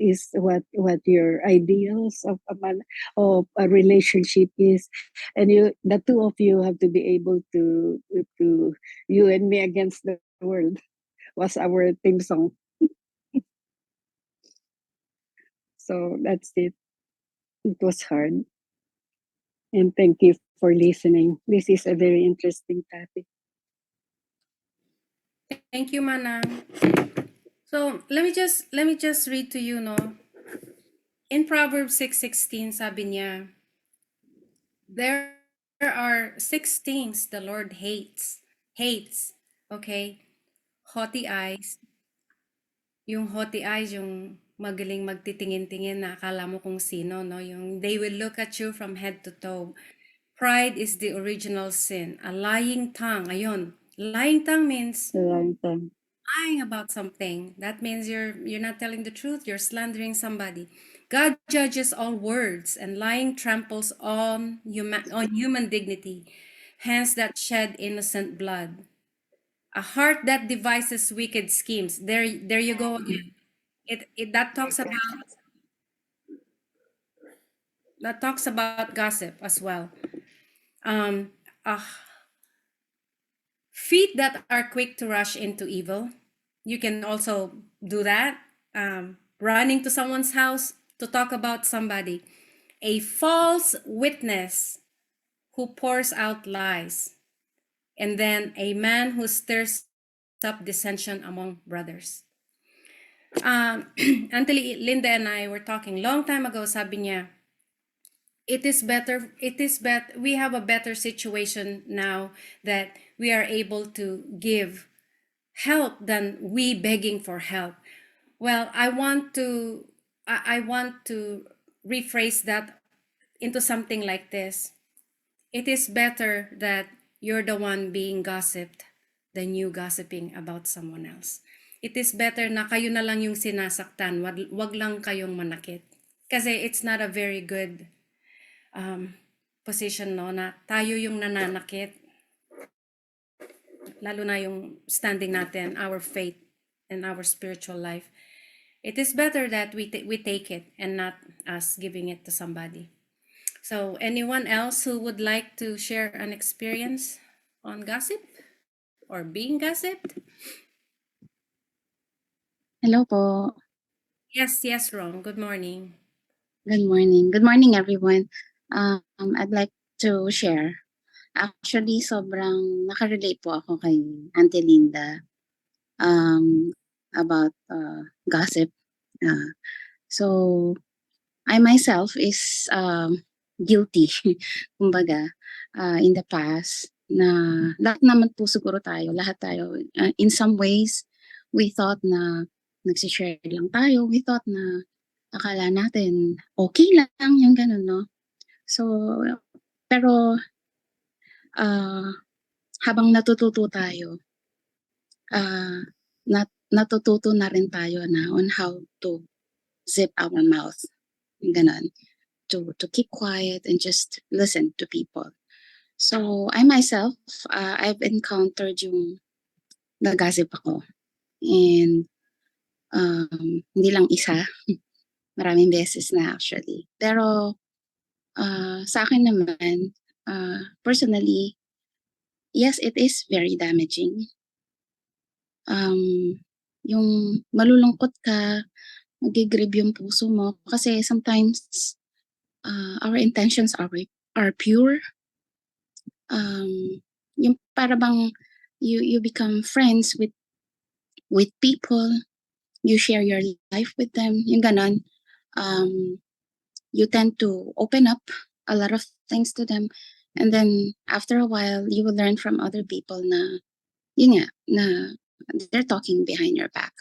your ideals of a relationship is, and the two of you have to be able to you and me against the world was our theme song. So that's it. It was hard, and thank you for listening. This is a very interesting topic. Thank you, Manang. So let me just read to you, no. In Proverbs 6:16, sabi niya, there are 6 things the Lord hates. Hates. Okay? Haughty eyes. Yung haughty eyes, yung magaling magtitingin-tingin na akala mo kung sino, no? Yung they will look at you from head to toe. Pride is the original sin. A lying tongue. Ayun. Lying tongue means A long time. lying about something. That means you're not telling the truth. You're slandering somebody. God judges all words, and lying tramples on human dignity. Hence, that shed innocent blood. A heart that devises wicked schemes. There you go again. It that talks about gossip as well. Um, uh, Feet that are quick to rush into evil. You can also do that. Running to someone's house to talk about somebody. A false witness who pours out lies. And then a man who stirs up dissension among brothers. Until Linda and I were talking long time ago, sabi niya, it is better, we have a better situation now that we are able to give help than we begging for help. Well, I want to rephrase that into something like this. It is better that you're the one being gossiped than you gossiping about someone else. It is better na kayo na lang yung sinasaktan, wag lang kayong manakit. Kasi it's not a very good position, no, na tayo yung nananakit. Lalo na yung standing natin, our faith and our spiritual life. It is better that we take it and not us giving it to somebody. So anyone else who would like to share an experience on gossip or being gossiped? Hello po. Yes, Ron. Good morning. Good morning. Good morning, everyone. I'd like to share. Actually, sobrang nakarelate po ako kay Auntie Linda about gossip. So, I myself is guilty, kumbaga, in the past na lahat naman po siguro tayo, lahat tayo, in some ways, we thought na nagsishare lang tayo, we thought na akala natin okay lang yung ganun, no? So, pero habang natututo tayo, ah, natututo na rin tayo na on how to zip our mouth, gano'n. To keep quiet and just listen to people. So, I myself, I've encountered yung nag-gossip ako. And, hindi lang isa, maraming beses na actually. Pero, sa akin naman, personally, yes, it is very damaging. Yung malulungkot ka, maggi-grieve yung puso mo kasi sometimes, our intentions are pure. Yung para bang you become friends with people, you share your life with them, yung ganon. You tend to open up a lot of things to them, and then after a while, you will learn from other people na, yun nga, na they're talking behind your back.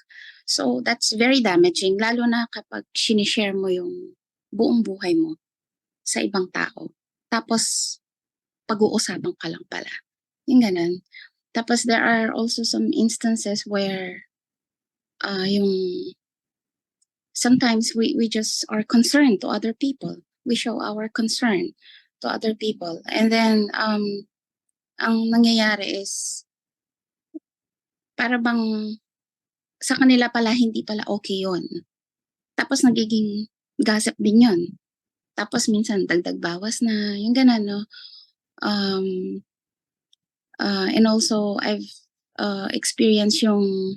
So that's very damaging, lalo na kapag sinishare mo yung buong buhay mo sa ibang tao. Tapos, pag-uusapan ka lang pala. Yung ganon. Tapos there are also some instances where yung sometimes we just are concerned to other people. We show our concern to other people. And then ang nangyayari is para bang sa kanila pala hindi pala okay yon. Tapos nagiging gossip din yon. Tapos minsan dagdag bawas na, yung ganon, no? And also I've experienced yung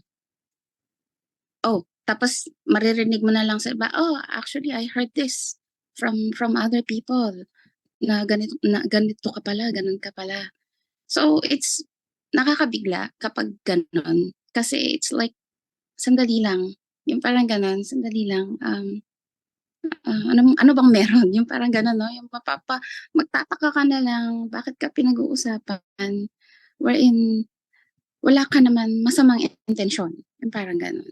tapos maririnig mo na lang sa iba, actually I heard this from other people na ganito ka pala, ganun ka pala. So it's nakakabigla kapag ganun kasi it's like sandali lang, yung parang ganun, sandali lang, ano bang meron? Yung parang ganun, no? Yung magtataka ka na lang, bakit ka pinag-uusapan wherein wala ka naman masamang intensyon, yung parang ganun.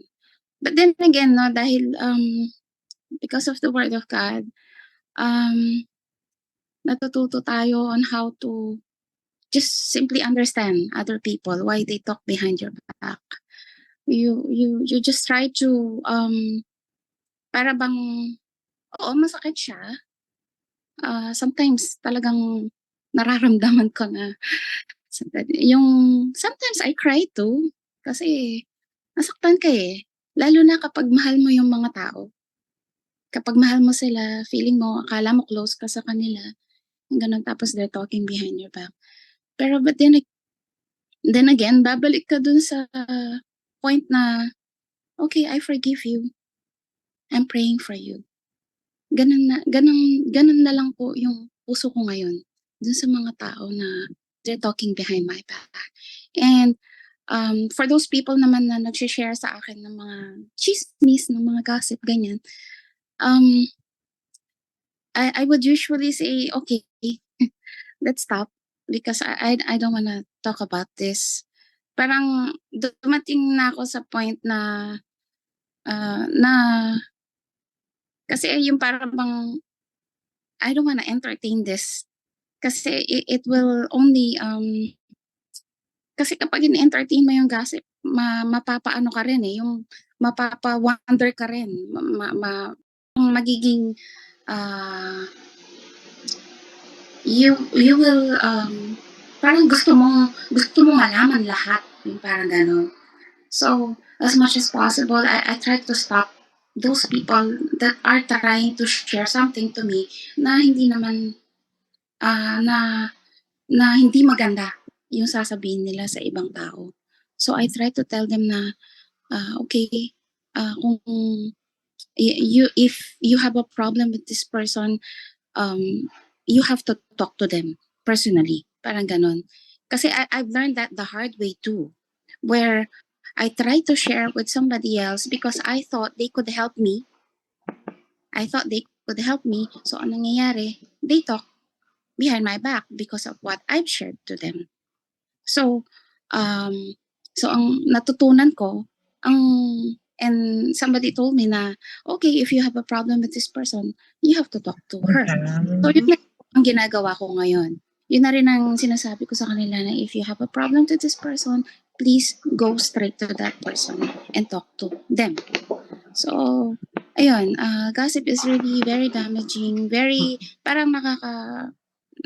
But then again, no, dahil because of the word of God, natututo tayo on how to just simply understand other people, why they talk behind your back. You just try to para bang masakit siya. Sometimes talagang nararamdaman ko na yung sometimes I cry too kasi nasaktan ka eh. Lalo na kapag mahal mo yung mga tao. Kapag mahal mo sila, feeling mo, akala mo close ka sa kanila, ganun, tapos they're talking behind your back. Pero but then again, babalik ka dun sa point na, okay, I forgive you. I'm praying for you. Ganun na lang po yung puso ko ngayon dun sa mga tao na they're talking behind my back. And for those people naman na nag-share sa akin ng mga chismis, ng mga gossip, ganyan, I would usually say, okay, let's stop because I don't wanna talk about this. Parang dumating na ako sa point na kasi yung parang bang I don't wanna entertain this kasi it will only kasi kapag in-entertain mo yung gossip, mapapaano ka rin eh, yung mapapa-wonder ka rin, magiging you will parang gusto mo malaman lahat, yung parang gano'n. So as much as possible, I try to stop those people that are trying to share something to me na hindi naman na hindi maganda yung sasabihin nila sa ibang tao. So I try to tell them na okay, kung if you have a problem with this person, you have to talk to them personally. Parang ganon. Kasi I've learned that the hard way too, where I tried to share with somebody else because I thought they could help me. So anong nangyayari? They talk behind my back because of what I've shared to them. So, ang natutunan ko, and somebody told me na, okay, if you have a problem with this person, you have to talk to her. So yun ang ginagawa ko ngayon. yun na rin ang sinasabi ko sa kanila na if you have a problem to this person, please go straight to that person and talk to them. So, ayun, gossip is really very damaging, very, parang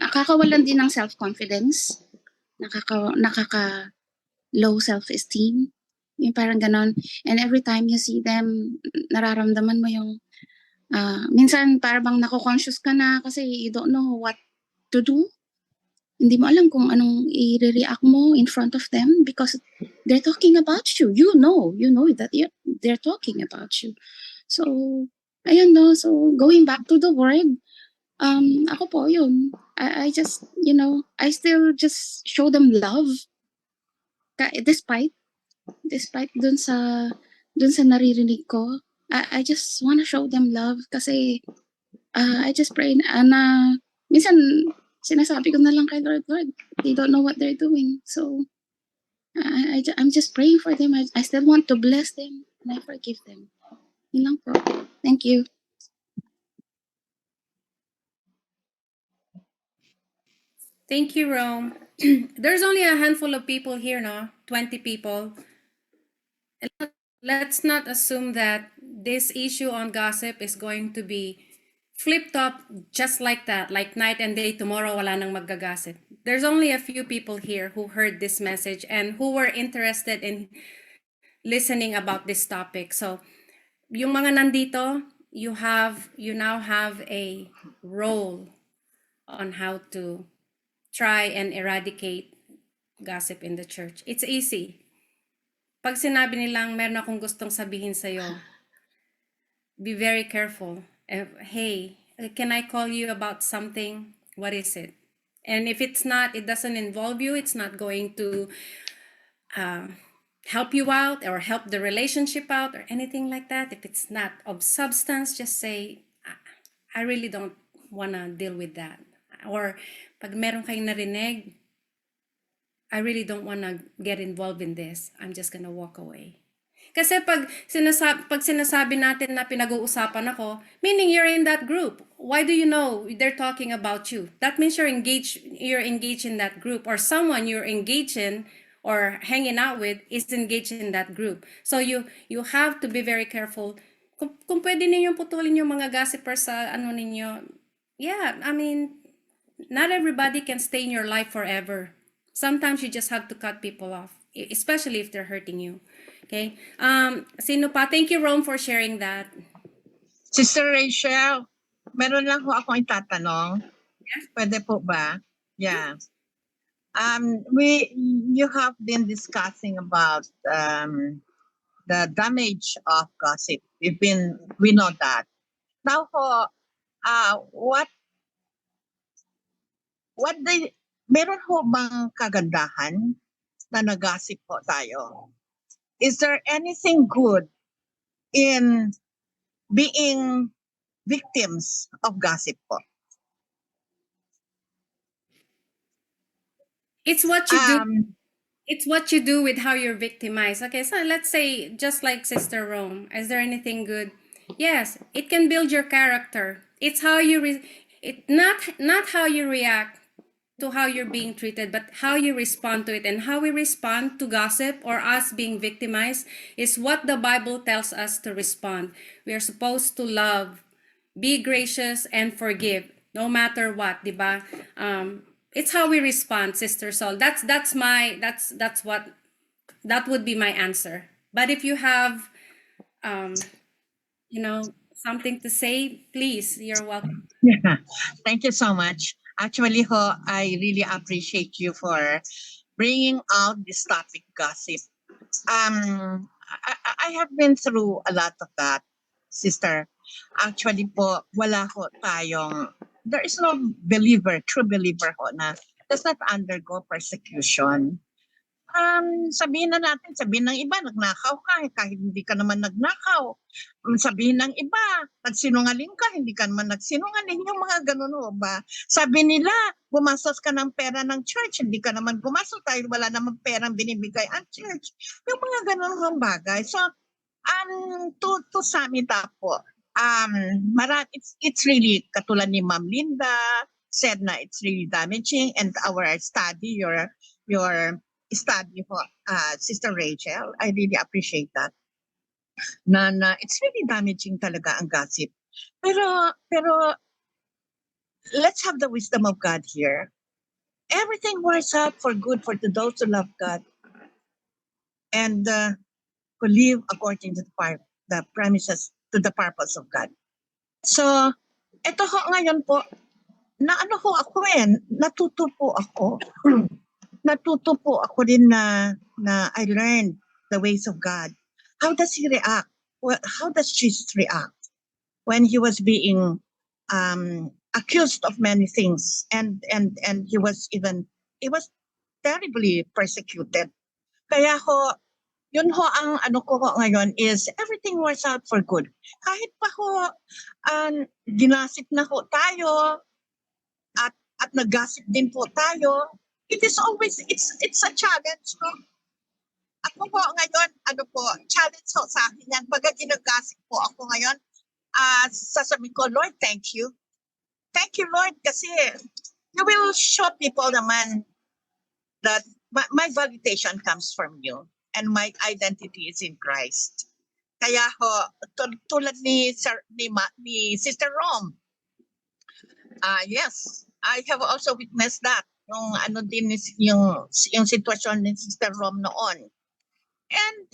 nakakawalan din ng self-confidence, nakaka-low self-esteem, yung parang ganon. And every time you see them, nararamdaman mo yung, minsan parang nako-conscious ka na kasi you don't know what to do. Hindi mo alam kung anong i-react mo in front of them because they're talking about you. You know that they're talking about you. So, ayun no. So, going back to the word, ako po yun. I just, I still just show them love. Despite dun sa naririnig ko, I just wanna show them love kasi I just pray na minsan sinasabi ko na lang kay Lord, they don't know what they're doing. So, I'm just praying for them. I still want to bless them and I forgive them. Yun lang po. Thank you. Thank you, Rome. There's only a handful of people here, no? 20 people. Let's not assume that this issue on gossip is going to be flipped up just like that, like night and day, tomorrow wala nang maggagossip. There's only a few people here who heard this message and who were interested in listening about this topic. So, yung mga nandito, you now have a role on how to try and eradicate gossip in the church. It's easy. Pag sinabi nilang meron akong gustong sabihin sa'yo, be very careful. Hey, can I call you about something? What is it? And if it doesn't involve you, it's not going to help you out or help the relationship out or anything like that. If it's not of substance, just say, I really don't want to deal with that. Or pag meron kayong narinig, I really don't want to get involved in this. I'm just gonna walk away. Kasi pag sinasabi natin na pinag-uusapan ako, meaning you're in that group. Why do you know they're talking about you? That means you're engaged in that group, or someone you're engaged in or hanging out with is engaged in that group. So you have to be very careful. Kung pwede ninyong putulin yung mga gossipers sa ano ninyo, yeah, I mean, not everybody can stay in your life forever. Sometimes you just have to cut people off, especially if they're hurting you. Okay? Sino pa? Thank you, Rome, for sharing that. Sister Rachel, meron lang ho akong itatanong. Yes. Pwede po ba? Yeah. You have been discussing about the damage of gossip. We know that. Now ho, meron ho bang kagandahan na nag-gossip po tayo? Is there anything good in being victims of gossip po? It's what you do. It's what you do with how you're victimized. Okay, so let's say, just like Sister Rome, is there anything good? Yes, it can build your character. It's how you not how you react to how you're being treated, but how you respond to it. And how we respond to gossip or us being victimized is what the Bible tells us to respond. We are supposed to love, be gracious, and forgive, no matter what, diba? It's how we respond, Sister Sol. That would be my answer. But if you have, something to say, please, you're welcome. Yeah. Thank you so much. Actually, ho, I really appreciate you for bringing out this topic, gossip. I have been through a lot of that, sister. Actually po, wala ho tayong, there is no true believer ho na does not undergo persecution. Sabihin ng iba, nagnakaw ka, kahit hindi ka naman nagnakaw. Sabihin ng iba, nagsinungaling ka, hindi ka naman nagsinungaling. Yung mga ganun ho ba? Sabi nila, gumastos ka ng pera ng church, hindi ka naman gumastos dahil wala namang perang binibigay ang church. Yung mga ganun ho bagay. So, to sum it up po, it's really katulad ni Ma'am Linda, said na it's really damaging, and our study, your study ho, Sister Rachel, I really appreciate that. Na it's really damaging talaga ang gossip. Pero let's have the wisdom of God here. Everything works out for good for those who love God and who live according to the premises, to the purpose of God. So, eto ho ngayon po, na ano ho ako natuto po ako. Natuto po ako din na I learned the ways of God. How does he react? Well, how does Jesus react when he was being accused of many things, and he was terribly persecuted. Kaya ho, yun ho ang ano ko ho ngayon is everything works out for good. Kahit pa ho ginasip na ho tayo at nag-gossip din po tayo, it is always it's a challenge ho. Ako po ngayon, challenge ho sa akin yan. Pagka ginag-gossip po ako ngayon, sasabihin ko, Lord, thank you. Thank you, Lord, kasi you will show people naman that my validation comes from you and my identity is in Christ. Kaya ho, tulad ni Sister Rom, yes, I have also witnessed that. Yung ano din yung sitwasyon ni Sister Rom noon. And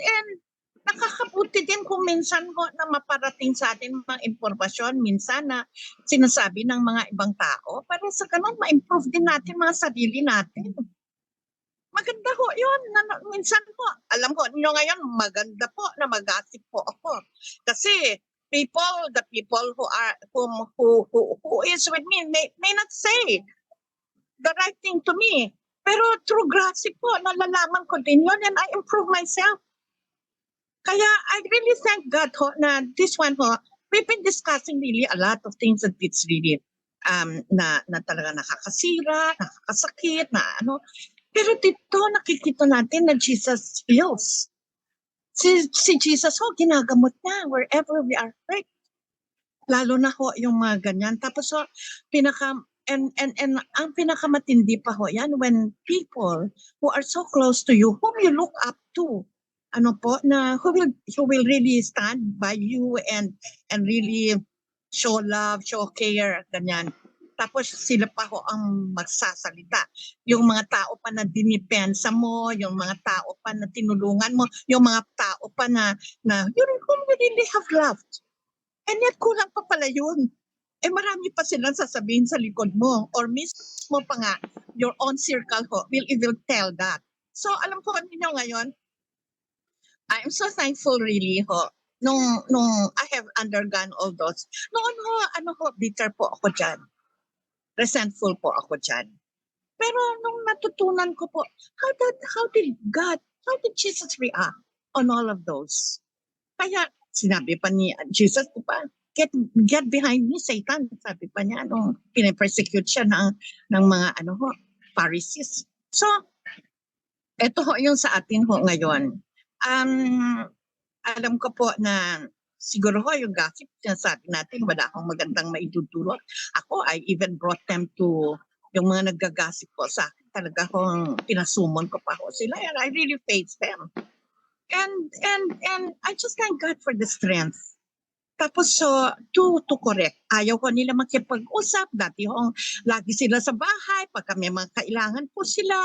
nakakabuti din kung minsan ho na maparating sa atin mga impormasyon, minsan na sinasabi ng mga ibang tao, para sa ganun ma-improve din natin mga sarili natin. Maganda ho yun. Minsan ho, alam ko nyo ngayon, maganda po na mag-gossip po ako. Kasi the people who is with me may not say the right thing to me. Pero through gossip po, nalalaman ko din yun and I improve myself. Kaya I really thank God ho na this one ho, we've been discussing really a lot of things that it's really na talaga nakakasira, nakakasakit, na ano. Pero dito nakikita natin na Jesus heals. Si Jesus ho, ginagamot niya wherever we are hurt. Lalo na ho yung mga ganyan. Tapos ho, and ang pinakamatindi pa ho yan when people who are so close to you, whom you look up to, ano po, na who will really stand by you and really show love, show care, ganyan. Tapos sila pa ho ang magsasalita. Yung mga tao pa na dinipensa mo, yung mga tao pa na tinulungan mo, yung mga tao pa na whom you really have loved. And yet kulang pa pala yun. Marami pa silang sasabihin sa likod mo or mismo pa nga, your own circle ho will tell that. So alam ko ninyo ngayon, I'm so thankful really ho, nung I have undergone all those. Noon ho, bitter po ako dyan. Resentful po ako dyan. Pero nung natutunan ko po, how did Jesus react on all of those? Kaya sinabi pa ni Jesus, pa, get behind me, Satan. Sabi pa niya, nung pinapersecute siya ng mga Pharisees. So, eto ho yung sa atin ho ngayon. Alam ko po na siguro ho yung gossip, sinasabi natin, wala akong magandang maidudulot. Ako, I even brought them to yung mga naggagasip po sa akin. Talaga kong pinasumon ko pa ho sila and I really faced them. And I just thank God for the strength. Tapos to correct. Ayaw ko nila makipag-usap. Dati ho, lagi sila sa bahay. Pagka may mga kailangan po sila,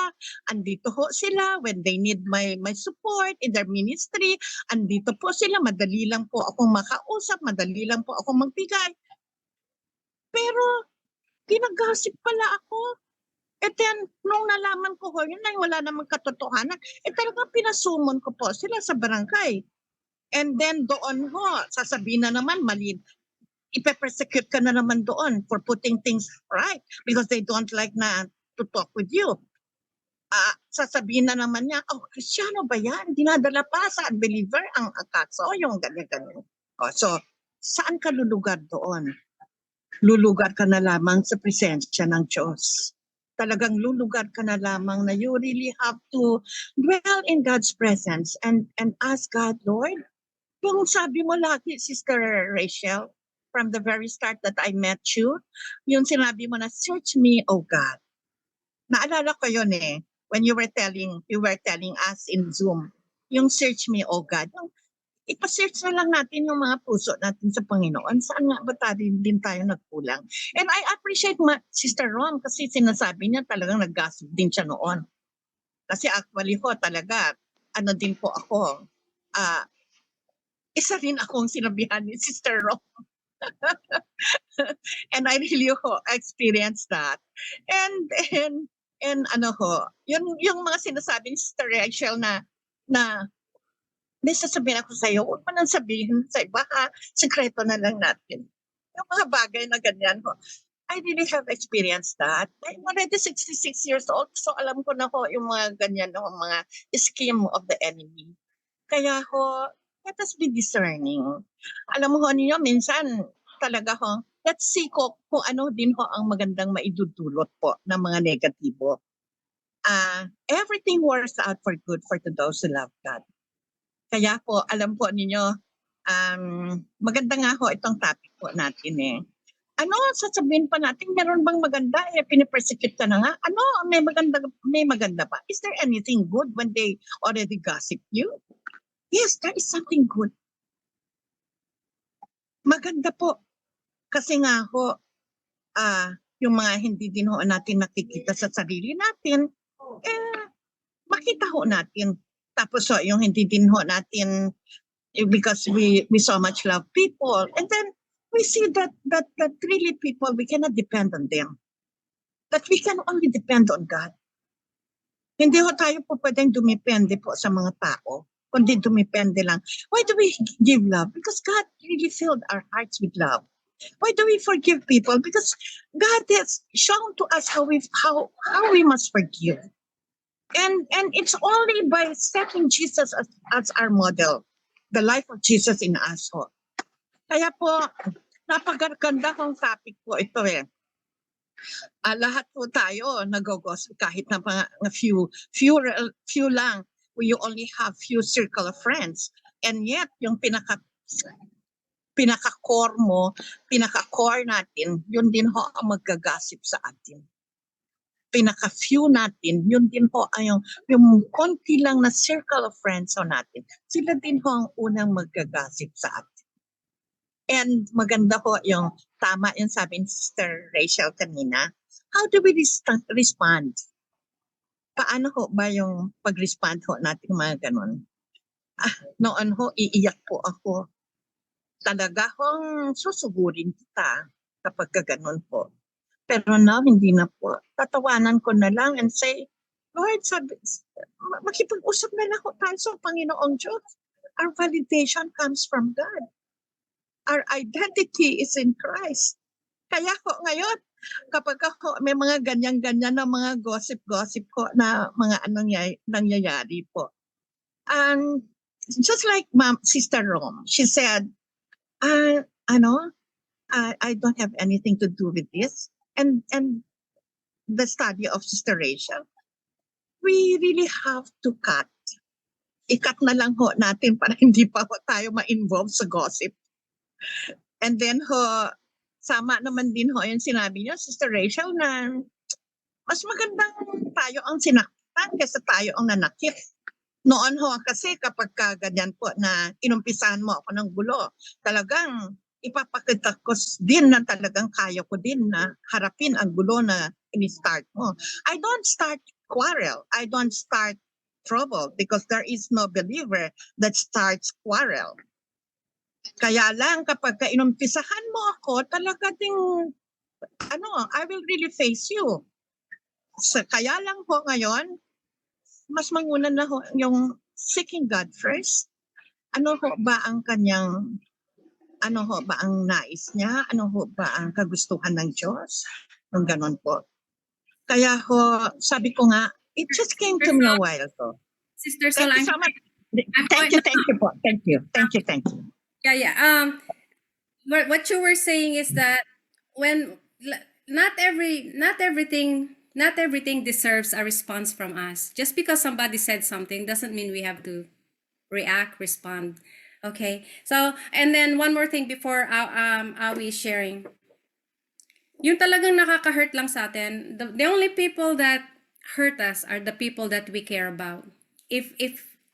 andito ho sila. When they need my support in their ministry, andito po sila. Madali lang po akong makausap. Madali lang po akong magbigay. Pero, ginagasip pala ako. Then, nung nalaman ko ho, yun ay wala namang katotohanan. Talagang pinasumon ko po sila sa barangay. And then doon ho, sasabihin na naman, mali, ipe-persecute ka na naman doon for putting things right because they don't like na to talk with you. Sasabihin na naman niya, Kristiyano ba yan? Dinadala pa sa unbeliever ang kaso, yung ganyan-ganyan. So, saan ka lulugar doon? Lulugar ka na lamang sa presensya ng Diyos. Talagang lulugar ka na lamang na you really have to dwell in God's presence and ask God, Lord, yung sabi mo lagi, Sister Rachel, from the very start that I met you, yung sinabi mo na, search me, oh God. Naalala ko yun eh, when you were telling us in Zoom, yung search me, oh God. Yung, ipa-search na lang natin yung mga puso natin sa Panginoon. Saan nga ba din tayo nagkulang? And I appreciate Sister Rom kasi sinasabi niya talagang nag-gossip din siya noon. Kasi actually ho talaga, ano din po ako, isa rin akong sinabihan ni Sister Rom. And I really experienced that. And ano ho, yung mga sinasabi ni Sister Rachel na may sasabihin ako sa iyo, huwag mo nang sabihin sa iba, sekreto na lang natin. Yung mga bagay na ganyan ho. I really have experienced that. I'm already 66 years old, so alam ko na ho yung mga ganyan ho, mga scheme of the enemy. Kaya ho, let us be discerning. Alam mo ho ninyo, minsan talaga ho, let's see kung ano din ho ang magandang maidudulot po ng mga negatibo. Everything works out for good for those who love God. Kaya po, alam po ninyo, maganda nga ho itong topic po natin eh. Ano, sasabihin pa natin, meron bang maganda? Pinipersecute ka na nga. Ano, may maganda pa. Is there anything good when they already gossip you? Yes, there is something good. Maganda po. Kasi nga ho, yung mga hindi din ho natin nakikita sa sarili natin, makita ho natin. Tapos ho, yung hindi din ho natin, because we so much love people. And then, we see that really people, we cannot depend on them. That we can only depend on God. Hindi ho tayo po pwedeng dumipende po sa mga tao, kundi dumipende lang. Why do we give love? Because God really filled our hearts with love. Why do we forgive people? Because God has shown to us how we must forgive. And it's only by setting Jesus as our model, the life of Jesus in us ho. Kaya po, napaganda kong topic po ito eh. Lahat po tayo nagogosip kahit na mga few lang. You only have few circle of friends. And yet, yung pinaka-core mo, pinaka-core natin, yun din ho ang maggagasip sa atin. Pinaka-few natin, yun din ho ay yung konti lang na circle of friends ho natin. Sila din ho ang unang maggagasip sa atin. And maganda ho yung tama yung sabi ni Sister Rachel kanina. How do we respond? Paano ho ba yung pag-respond ho natin mga ganun? Noon ho, iiyak po ako. Talaga hong susugurin kita kapag ganun po. Pero now, hindi na po. Tatawanan ko na lang and say, Lord, makipag-usap na lang ho tayo sa Panginoong Diyos. Our validation comes from God. Our identity is in Christ. Kaya ko ngayon, kapag ako may mga ganyan-ganyan na mga gossip ko na mga nangyayari po. And just like Sister Rom, she said, I don't have anything to do with this. And the study of Sister Rachel, we really have to cut. I-cut na lang ho natin para hindi pa ho tayo ma-involve sa gossip. And then ho, sama naman din ho yung sinabi niyo, Sister Rachel, na mas magandang tayo ang sinaktan kaysa tayo ang nanakit. Noon ho, kasi kapag ganyan po na inumpisahan mo ako ng gulo, talagang ipapakita ko din na talagang kaya ko din na harapin ang gulo na in-start mo. I don't start quarrel. I don't start trouble because there is no believer that starts quarrel. Kaya lang kapag inumpisahan mo ako, talaga ding, I will really face you. Kaya lang ho ngayon, mas manguna na ho yung seeking God first. Ano ho ba ang kanyang, ano ho ba ang nais niya? Ano ho ba ang kagustuhan ng Diyos? Yung ganon po. Kaya ho, sabi ko nga, it just came to me a while ago. Sister Thank you Solange. so much. Thank you po. Thank you. Yeah. What you were saying is that when not everything deserves a response from us. Just because somebody said something doesn't mean we have to react, respond. Okay. So, and then one more thing before Awi is sharing. Yung talagang nakaka-hurt lang sa atin, the only people that hurt us are the people that we care about. If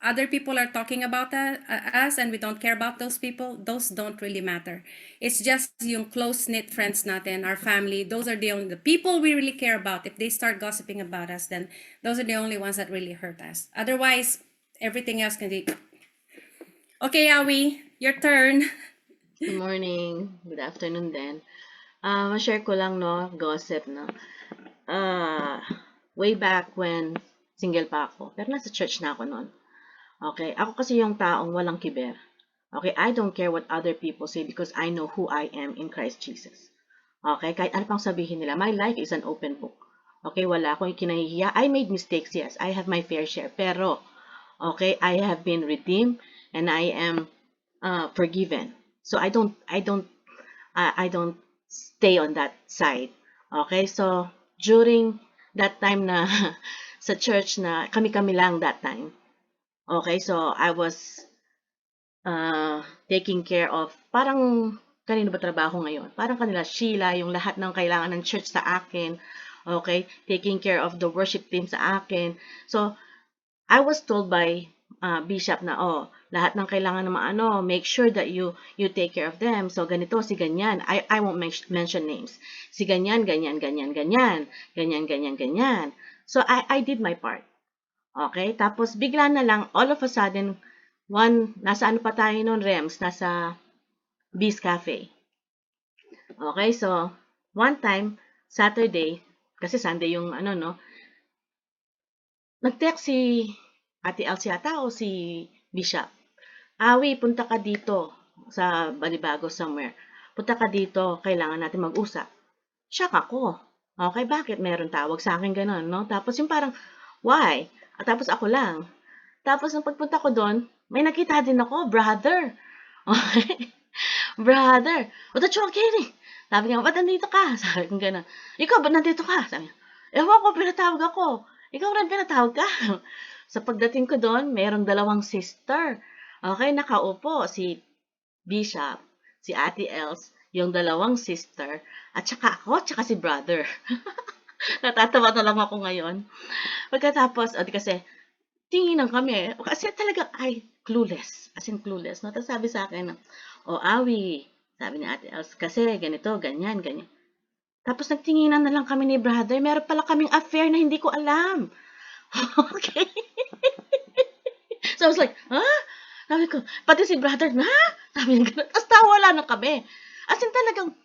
other people are talking about us and we don't care about those people, those don't really matter. It's just yung close-knit friends natin, our family, those are the people we really care about. If they start gossiping about us, then those are the only ones that really hurt us. Otherwise, everything else can be... Okay, Awi, your turn. Good morning. Good afternoon din. Ma-share ko lang, no, gossip, no. Way back when single pa ako, pero nasa church na ako noon. Okay, ako kasi yung taong walang kiber. Okay, I don't care what other people say because I know who I am in Christ Jesus. Okay, kahit ano pang sabihin nila, my life is an open book. Okay, wala akong kinahihiya. I made mistakes, yes. I have my fair share. Pero, okay, I have been redeemed and I am forgiven. So I don't stay on that side. Okay, so during that time na sa church na kami-kami lang that time. Okay, so I was taking care of, parang kanino ba trabaho ngayon? Parang kanila Sheila, yung lahat ng kailangan ng church sa akin. Okay, taking care of the worship team sa akin. So I was told by bishop na, lahat ng kailangan ng make sure that you take care of them. So ganito, si ganyan. I won't mention names. Si ganyan, ganyan, ganyan, ganyan. Ganyan, ganyan, ganyan. So I did my part. Okay? Tapos bigla na lang, all of a sudden, nasa ano pa tayo noon, Rems? Nasa Beast Cafe. Okay? So, one time, Saturday, kasi Sunday yung nag-text si Ate Elsie ata o si Bishop. Awi, punta ka dito sa Balibago somewhere. Punta ka dito, kailangan natin mag-usap. Shock ako. Okay, bakit meron tawag sa akin ganun, no? Tapos yung parang, why? At tapos ako lang. Tapos nung pagpunta ko doon, may nakita din ako, brother. Okay? Brother. What you kidding? Sabi niya, ba't nandito ka? Sabi ko gano'n. Ikaw, ba't nandito ka? Sabi niya, ewan ko, pinatawag ako. Ikaw rin pinatawag ka. Sa pagdating ko doon, mayroong 2 sister. Okay, nakaupo si Bishop, si Ate Els, yung 2 sister, at saka ako, tsaka si brother. Natatawa na lang ako ngayon. Pagkatapos, kasi, tinginan kami. Kasi talagang, clueless. As in clueless. No? Tapos sabi sa akin, Awi, sabi ni Ate Els, kasi ganito, ganyan, ganyan. Tapos nagtinginan na lang kami ni brother. Meron pala kaming affair na hindi ko alam. Okay? So I was like, Sabi ko, pati si brother na, sabi niya gano'n. Tapos tawa na kami. As in talagang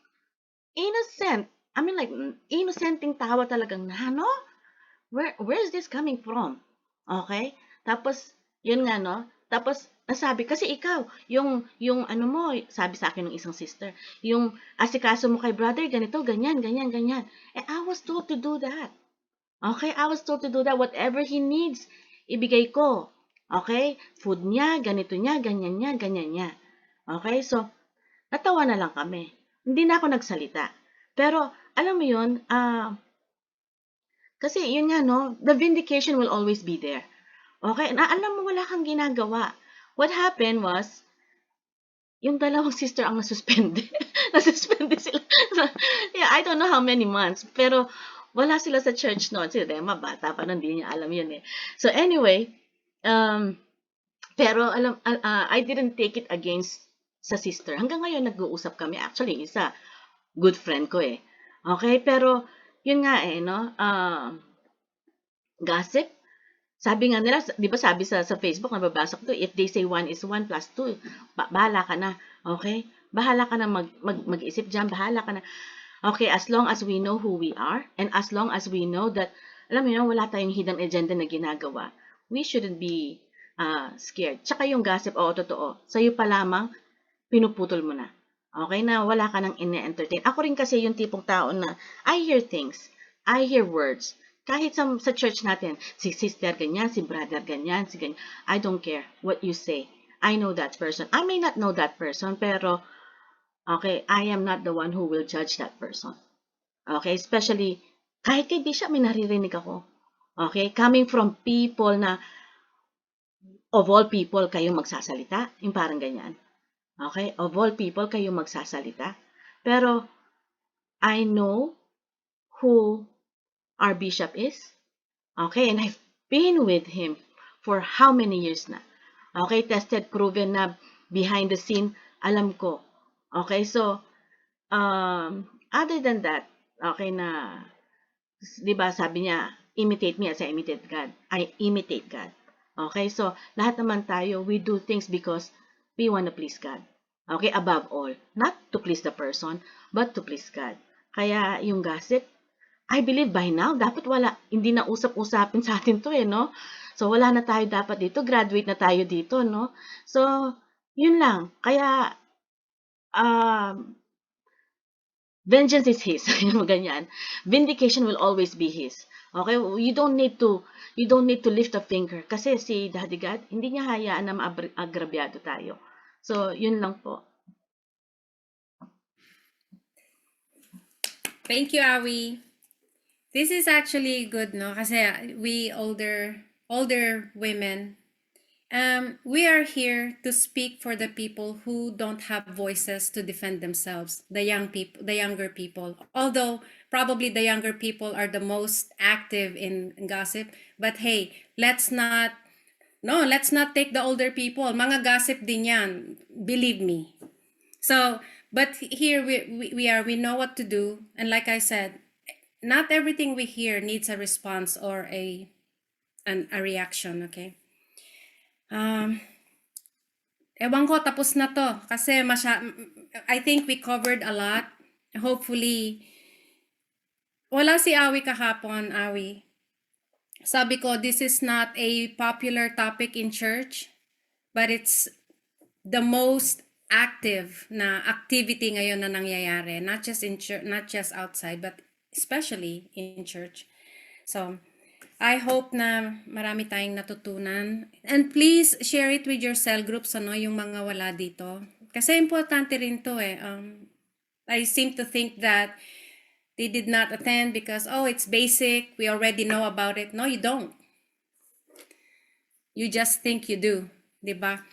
innocent. I mean like, innocenting tawa talagang na, no? Where is this coming from? Okay? Tapos, yun nga, no? Tapos, nasabi, kasi ikaw, yung ano mo, sabi sa akin ng isang sister, yung asikaso mo kay brother, ganito, ganyan, ganyan, ganyan. I was told to do that. Okay? I was told to do that. Whatever he needs, ibigay ko. Okay? Food niya, ganito niya, ganyan niya, ganyan niya. Okay? So, natawa na lang kami. Hindi na ako nagsalita. Pero, alam mo yun, kasi yun nga, no, the vindication will always be there. Okay? Na alam mo, wala kang ginagawa. What happened was, yung 2 sister ang nasuspende. Nasuspende sila. Yeah, I don't know how many months. Pero, wala sila sa church noon. Si Rema, bata pa nun, hindi niya alam yun eh. So anyway, pero I didn't take it against sa sister. Hanggang ngayon, nag-uusap kami. Actually, isa, good friend ko eh. Okay? Pero, yun nga eh, no? Gossip. Sabi nga nila, di ba sabi sa Facebook, nababasa ko to, if they say 1 is 1 plus 2, bahala ka na. Okay? Bahala ka na mag-isip dyan. Bahala ka na. Okay, as long as we know who we are, and as long as we know that, alam mo yun, wala tayong hidden agenda na ginagawa, we shouldn't be scared. Tsaka yung gossip, totoo. Sa'yo pa lamang, pinuputol mo na. Okay, na wala ka nang ine-entertain. Ako rin kasi yung tipong tao na, I hear things. I hear words. Kahit sa church natin, si sister ganyan, si brother ganyan, si ganyan. I don't care what you say. I know that person. I may not know that person, pero, okay, I am not the one who will judge that person. Okay, especially, kahit kay Bishop, may naririnig ako. Okay, coming from people na of all people kayong magsasalita, yung parang ganyan. Okay? Of all people kayong magsasalita. Pero I know who our bishop is. Okay? And I've been with him for how many years na. Okay? Tested, proven na behind the scene, alam ko. Okay? So, other than that, okay na, di ba sabi niya, imitate me as I imitate God. I imitate God. Okay? So, lahat naman tayo, we do things because we want to please God. Okay? Above all. Not to please the person, but to please God. Kaya yung gossip, I believe by now, dapat wala, hindi na usap-usapin sa atin to no? So, wala na tayo dapat dito, graduate na tayo dito, no? So, yun lang. Kaya, vengeance is His. Ganyan. Vindication will always be His. Okay? You don't need to lift a finger. Kasi si Daddy God, hindi niya hayaan na maagrabyado tayo. So, yun lang po. Thank you, Awi. This is actually good, no? Kasi we older women, we are here to speak for the people who don't have voices to defend themselves, the younger people. Although probably the younger people are the most active in gossip, but hey, let's not take the older people. Mga gossip din yan, believe me. So, but here we know what to do, and like I said, not everything we hear needs a response or a reaction, okay? Ewan ko, tapos na to. Kasi I think we covered a lot. Hopefully, wala si Awi kahapon, Awi. Sabi ko, this is not a popular topic in church, but it's the most active na activity ngayon na nangyayari. Not just in church, not just outside, but especially in church. So, I hope na marami tayong natutunan. And please share it with your cell groups, yung mga wala dito. Kasi importante rin to I seem to think that they did not attend because, it's basic, we already know about it. No, you don't. You just think you do, diba?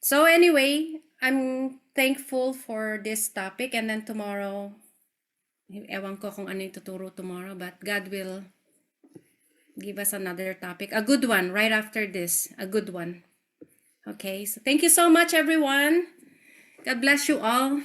So anyway, I'm thankful for this topic, and then tomorrow, ewan ko kung ano yung tuturo tomorrow, but God will give us another topic, a good one right after this, a good one. Okay, so thank you so much, everyone. God bless you all.